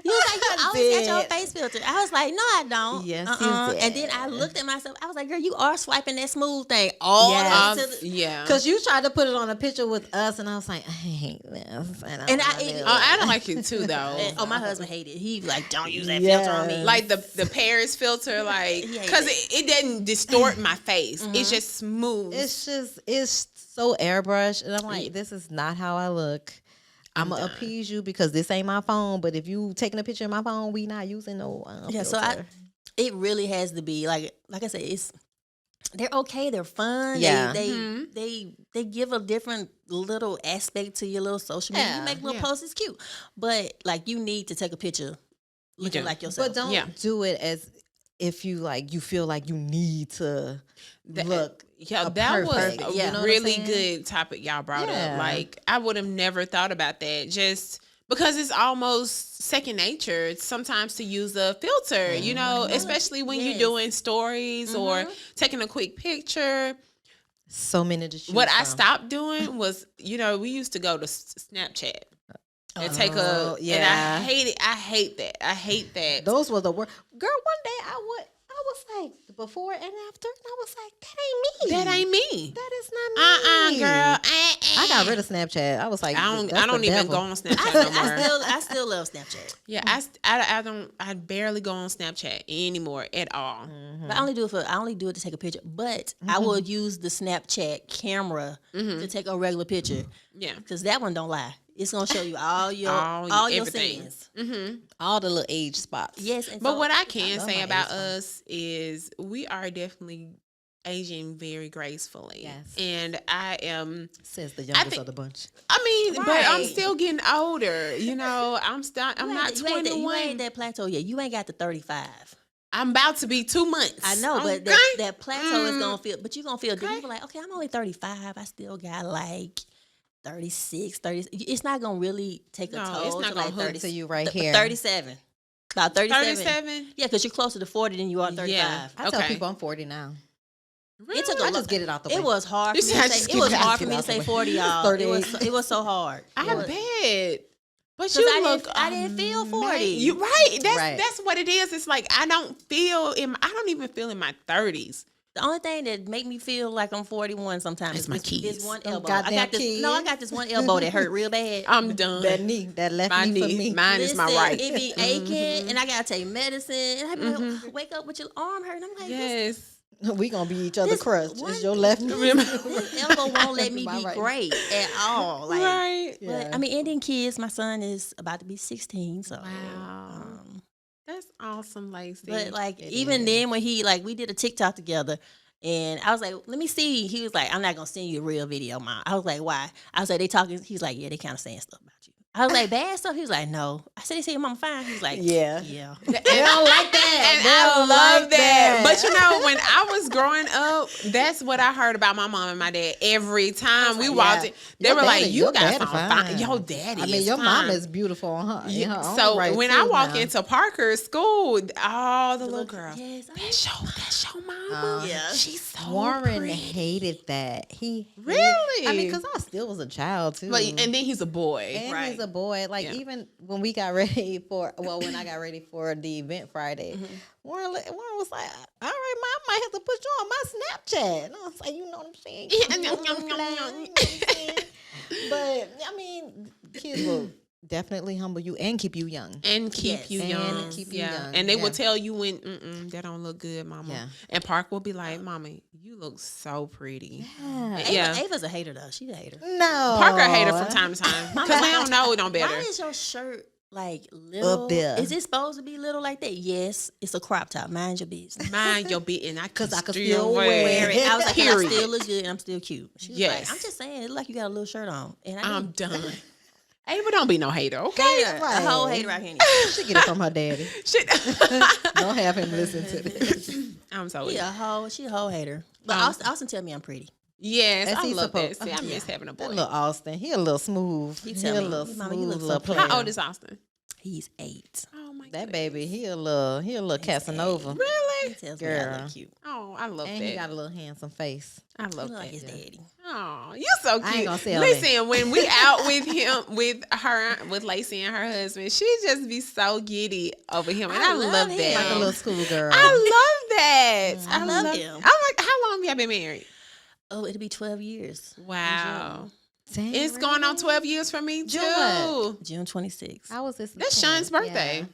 You was like, you always got your face filter. I was like, no, I don't. Yes, you did. And then I looked at myself. I was like, girl, you are swiping that smooth thing all Yes. the way to the. Yeah. Because you tried to put it on a picture with us, and I was like, I hate this. And And I I don't like it too, though. And, my husband hated it. He was like, don't use that Yes. filter on me. Like the Paris filter, like, Yeah, because it doesn't distort my face. It's just smooth. it's so airbrushed, and I'm like, this is not how I look. I'm gonna appease you because this ain't my phone. But if you taking a picture of my phone, we not using no. Yeah, so filter. it really has to be like I said, they're okay, they're fun. Yeah. They give a different little aspect to your little social media. Yeah, You make little yeah. posts, it's cute, but like you need to take a picture looking do. like yourself. But don't Yeah. do it as if you feel like you need to look. Yeah, that was perfect. a You know what I'm really saying? good topic y'all brought Yeah. up. Like, I would have never thought about that just because it's almost second nature sometimes to use a filter, you know, especially when you're Yes. doing stories or taking a quick picture. So many to choose What I from. stopped doing was, you know, we used to go to Snapchat and take Oh, and yeah. I hate it. I hate that. Those were the worst. Girl, one day I was like before and after, and I was like, that ain't me. That ain't me. That is not me. Girl. I got rid of Snapchat. I was like, I that's don't the even devil. go on Snapchat no more. I still love Snapchat. Yeah, I barely go on Snapchat anymore at all. But I only do it to take a picture. But I will use the Snapchat camera to take a regular picture. Yeah. Because that one don't lie. It's gonna show you all your everything. sins. All the little age spots. Yes, and But so- what I can love say my about age us is we are definitely aging very gracefully. Yes. And I am, Says the youngest think- of the bunch. I mean, but I'm Right. still getting older. You know, I'm not you ain't 21. that plateau yet. You ain't got the 35. I'm about to be 2 months. I know, but Okay? that plateau is gonna feel. But you gonna feel. Okay. You be like, okay, I'm only 35. I still got like 36, 30. It's not gonna really take a No, toll. it's not to gonna like hook 30, to you right here. 37. About 37. 37? Yeah, because you're closer to 40 than you are 35. Yeah. I tell Okay. people I'm 40 now. Really? It took a I lot. just get it out the way. It was hard You for me said to just say. get It was it out- hard for get me it to out the say way. 40, y'all. 38. It was so hard. I It was- bet. But 'Cause you I look didn't feel 40. amazing. You right. Right. That's what it is. It's like I don't even feel in my 30s. The only thing that make me feel like I'm 41 sometimes It's my is keys. this one Them elbow. I goddamn got this. keys. No, I got this one elbow that hurt real bad. I'm done. That knee, that left my knee for knee. me. Mine is my Listen, right. It be aching, and I gotta take medicine. And I be like, wake up with your arm hurting. I'm like, Yes. We gonna be each other This crutch. one- It's your left knee. this elbow won't let me My be right. great at all. Like, Right. but Yeah. I mean, and then kids. My son is about to be 16, so. Wow. That's awesome, Lacey. But like even then when he like we did a TikTok together and I was like, let me see. He was like, I'm not gonna send you a real video, Mom. I was like, why? I was like, they talking, he's like, yeah, they kind of saying stuff about you. I was like, bad stuff? He was like, no. I said, they say your mama fine. He was like, Yeah. yeah. and I like that. And They I don't love like that. that. But you know, when I was growing up, that's what I heard about my mom and my dad every time we walked in. They Your were like, daddy- you your got daddy some fine. Your daddy I mean, is your fine. mom is beautiful on her. in her own So right, when too, I walk now. into Parker's school, all the little girls, Yes. that's your mama. Yeah. She's so Warren pretty. hated that. He Really? I mean, because I still was a child too. Like, and then he's a boy. And Right. he's a boy. Like Yeah. even when we got ready when I got ready for the event Friday, Warren was like, "All right, Mom, I might have to put you on my Snapchat." And I was like, "You know what I'm saying?" Yeah, You know what I'm saying? But I mean, kids will definitely humble you and keep you young. And keep Yes. you And young. keep you yeah. young. And they Yeah. will tell you when, that don't look good, mama. Yeah. And Park will be like, Mommy, you look so pretty. Yeah. Yeah. Ava's a hater though. She's a hater. No, Parker hate her from time to time. Because they don't know no better. Why is your shirt like little? Up there. Is it supposed to be little like that? Yes, it's a crop top. Mind your business. Mind your bit, and I could I could still still wear wear it. it. I was like, I Period. still look good and I'm still cute. She was Yes. like, I'm just saying, it look like you got a little shirt on. And I I'm didn't- done. Ava, don't be no hater, okay? Hater, right. a whole hater out here. She get it from her daddy. Shit. Don't have him listen to this. I'm so She weak. she a whole hater. But Austin tell me I'm pretty. Yes, As I he's love that. supposed- See, I miss having a boy. That little Austin, he a little smooth. He tell a me, little "Mama, you smooth look so little pretty." player. How old is Austin? He's 8. Oh my That goodness. baby? He a little Casanova. He Really? tells me I Girl. look cute. Oh, I love And that. he got a little handsome face. I He love look that. like his daddy. Oh, you so cute. I ain't gonna say all Listen, when we out with him, with Lacey and her husband, she just be so giddy over him, and I love love him. that. Like a little schoolgirl. I love that. I love him. I'm like, how long have y'all been married? Oh, it'll be 12 years. Wow, Dang, it's going on really? 12 years for me too. June what? June 26th. How was this? That's Sean's birthday.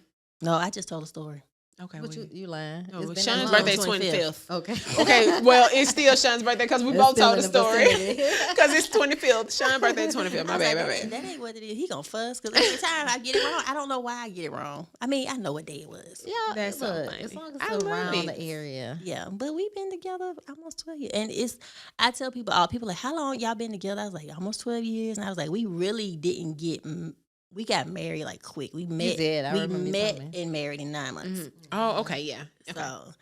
No, I just told a story. Okay, What you lying? No, It's been Sean's that long. birthday 25th. 25th. Okay. Okay, well, it's still Sean's birthday because we It's both still told the in the story. vicinity. Because it's 25th. Sean's birthday 25th. My I was bad, like, my bad. that ain't what it is. He gonna fuss because every time I get it wrong, I don't know why I get it wrong. I mean, I know what day it was. Yeah, That's so look, funny. as long as I it's love around it. the area. Yeah, but we've been together almost 12 years. And I tell people, people like, how long y'all been together? I was like, almost 12 years. And I was like, we really didn't we got married like quick. We met, did. I we remember you met telling me. and married in 9 months. Oh, okay, yeah. Okay. So,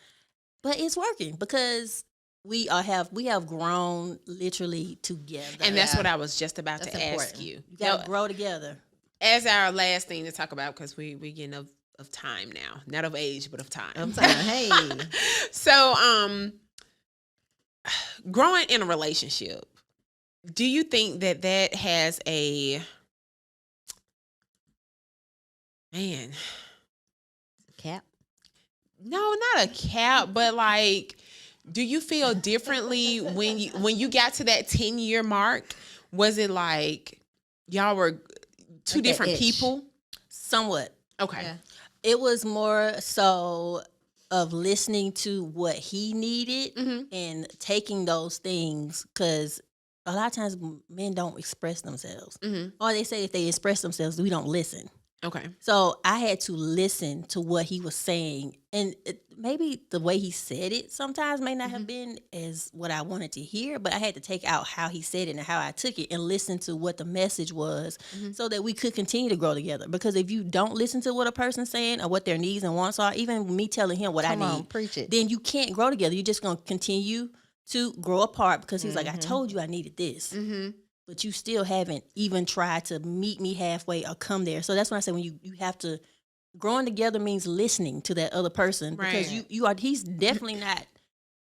but it's working because we have grown literally together. And that's what I was just about That's to ask important. you. You gotta Now, grow together. as our last thing to talk about, because we getting of time now, not of age, but of time. I'm saying, hey, So, growing in a relationship, do you think that has a man? cap. No, not a cap, but like, do you feel differently when you got to that 10-year mark? Was it like y'all were two Like that different itch. people? Somewhat. Okay. Yeah. It was more so of listening to what he needed Mhm. and taking those things because a lot of times men don't express themselves. Mhm. Or they say if they express themselves, we don't listen. Okay. So I had to listen to what he was saying. And maybe the way he said it sometimes may not have been as what I wanted to hear, but I had to take out how he said it and how I took it and listen to what the message was so that we could continue to grow together. Because if you don't listen to what a person's saying or what their needs and wants are, even me telling him what Come I on, need, preach it. then you can't grow together. You're just going to continue to grow apart because he's like, I told you I needed this. But you still haven't even tried to meet me halfway or come there. So that's when I say when you have to growing together means listening to that other person because Right. he's definitely not.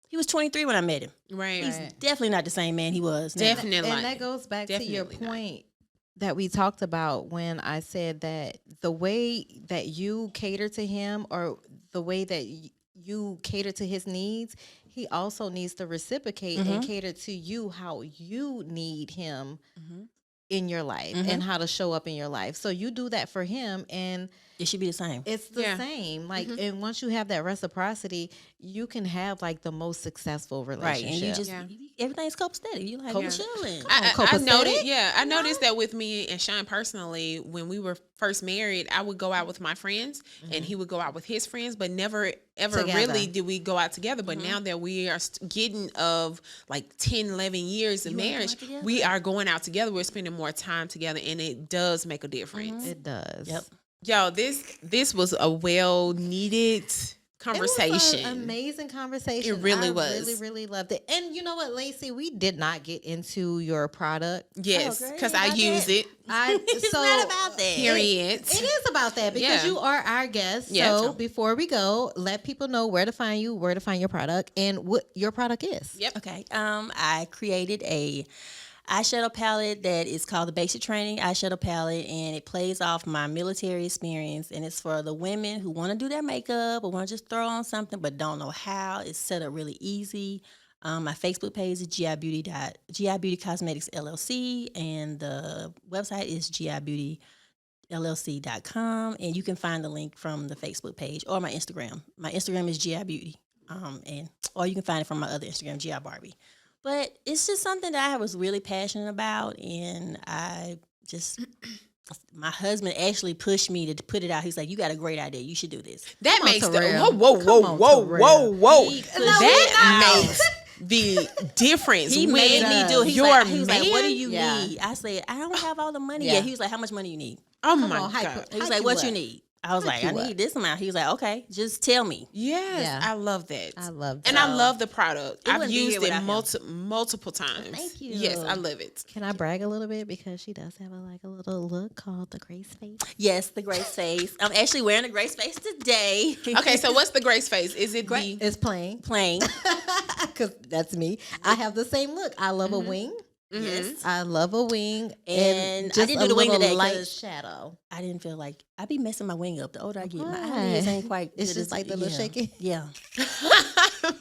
He was 23 when I met him. Right. He's definitely not the same man he was. now. Definitely. And that goes back to your Definitely not. point that we talked about when I said that the way that you cater to him or the way that you cater to his needs, he also needs to reciprocate and cater to you how you need him in your life and how to show up in your life. So you do that for him and It should be the same. it's the Yeah. same. Like, and once you have that reciprocity, you can have like the most successful Right. relationship. And you just, Yeah. everything's copacetic. You like, Copa- you're chilling. I copacetic? noticed, I noticed that with me and Sean personally, when we were first married, I would go out with my friends and he would go out with his friends, but never ever Together. really did we go out together. But now that we are getting of like 10, 11 years of You wanna go marriage, out together? we are going out together. We're spending more time together and it does make a difference. It does. Yep. Yo, this was a well needed conversation. It was an amazing conversation. It really I was. really, really loved it. And you know what, Lacey? We did not get into your product. Yes, Oh, girl, because it ain't I about use that. it. It's not about that. Period. It is about that because Yeah. you are our guest. Yeah. So before we go, let people know where to find you, where to find your product, and what your product is. Yep. Okay. I created a eyeshadow palette that is called the Basic Training Eyeshadow Palette, and it plays off my military experience, and it's for the women who want to do their makeup or want to just throw on something but don't know how. It's set up really easy. My Facebook page is GI Beauty Cosmetics LLC, and the website is gibeautyllc.com, and you can find the link from the Facebook page or my Instagram. My Instagram is GI Beauty, or you can find it from my other Instagram, GI Barbie. But it's just something that I was really passionate about, and my husband actually pushed me to put it out. He's like, "You got a great idea. You should do this." That Come on, makes Terrell. whoa. Come on, Terrell. That He pushed makes the difference. He with made me do it. He your was like, man. what do you Yeah. need? I said, I don't have all the money Yeah. yet. He was like, how much money you need? Oh Come my on, hype god. it. He was Hype like, you what up. you need? I was like, I you up. need this amount. He was like, okay, just tell me. Yes, Yeah. I love that. I love And that. I love the product. It I've wouldn't be used here it without him. multiple times. Thank you. Yes, I love it. Can I brag a little bit because she does have a little look called the Grace Face. Yes, the Grace Face. I'm actually wearing a Grace Face today. Okay, so what's the Grace Face? Is it the It's plain Plain. because that's me. I have the same look. I love a wing. Yes. I love a wing And I just didn't a do the wing little today light 'cause shadow. I didn't feel like I be messing my wing up. The older I get, my Why? eyelids ain't quite. It's good just as- like the little shaky? Yeah.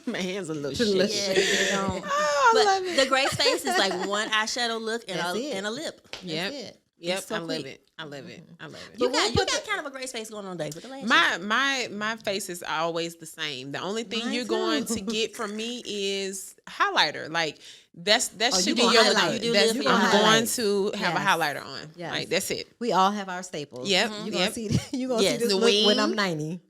my hands a little little shaky. Yeah, they don't. Oh, I love But it. the Grace Face is like one eyeshadow look and That's it. and a lip. Yep. That's it. Yep, It's so I love quick. it. I love it. I love it. You But we'll got put kind of a Grace Face going on today with the lashes. My face is always the same. The only thing Mine you're going too. to get from me is highlighter. Like that Oh, should you be gonna your highlight. look. You do That's, live I'm for your going highlights. to have Yes. a highlighter on. Yes. Like that's it. We all have our staples. Yep, You're gonna yep. see you gonna Yes. see this The look when wing. I'm 90.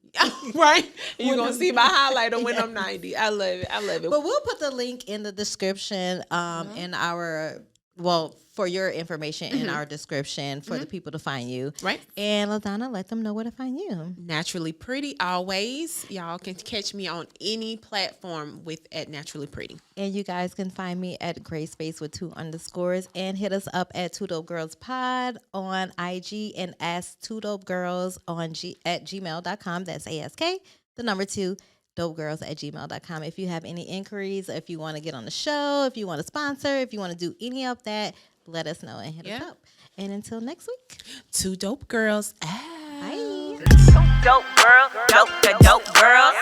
Right? You're gonna see my highlighter when I'm 90. I love it. I love it. But we'll put the link in the description in our for your information in our description for the people to find you. Right. And Ladonna, let them know where to find you. Naturally Pretty always. Y'all can catch me on any platform with at Naturally Pretty. And you guys can find me at Grayspace with 2 underscores and hit us up at 2 Dope Girls Pod on IG and ask 2 Dope Girls on at gmail.com. That's ASK, the number 2, dopegirls at gmail.com. If you have any inquiries, if you want to get on the show, if you want to sponsor, if you want to do any of that, let us know and hit us up. And until next week, 2 Dope Girls. bye. Dope girls, dope the dope girls,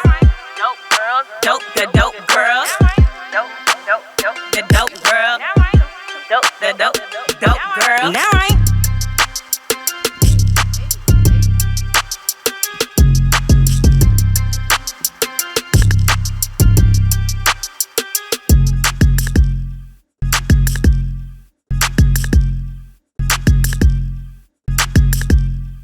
dope girls, dope the dope girls, dope the dope girl, dope the dope girl. Now right.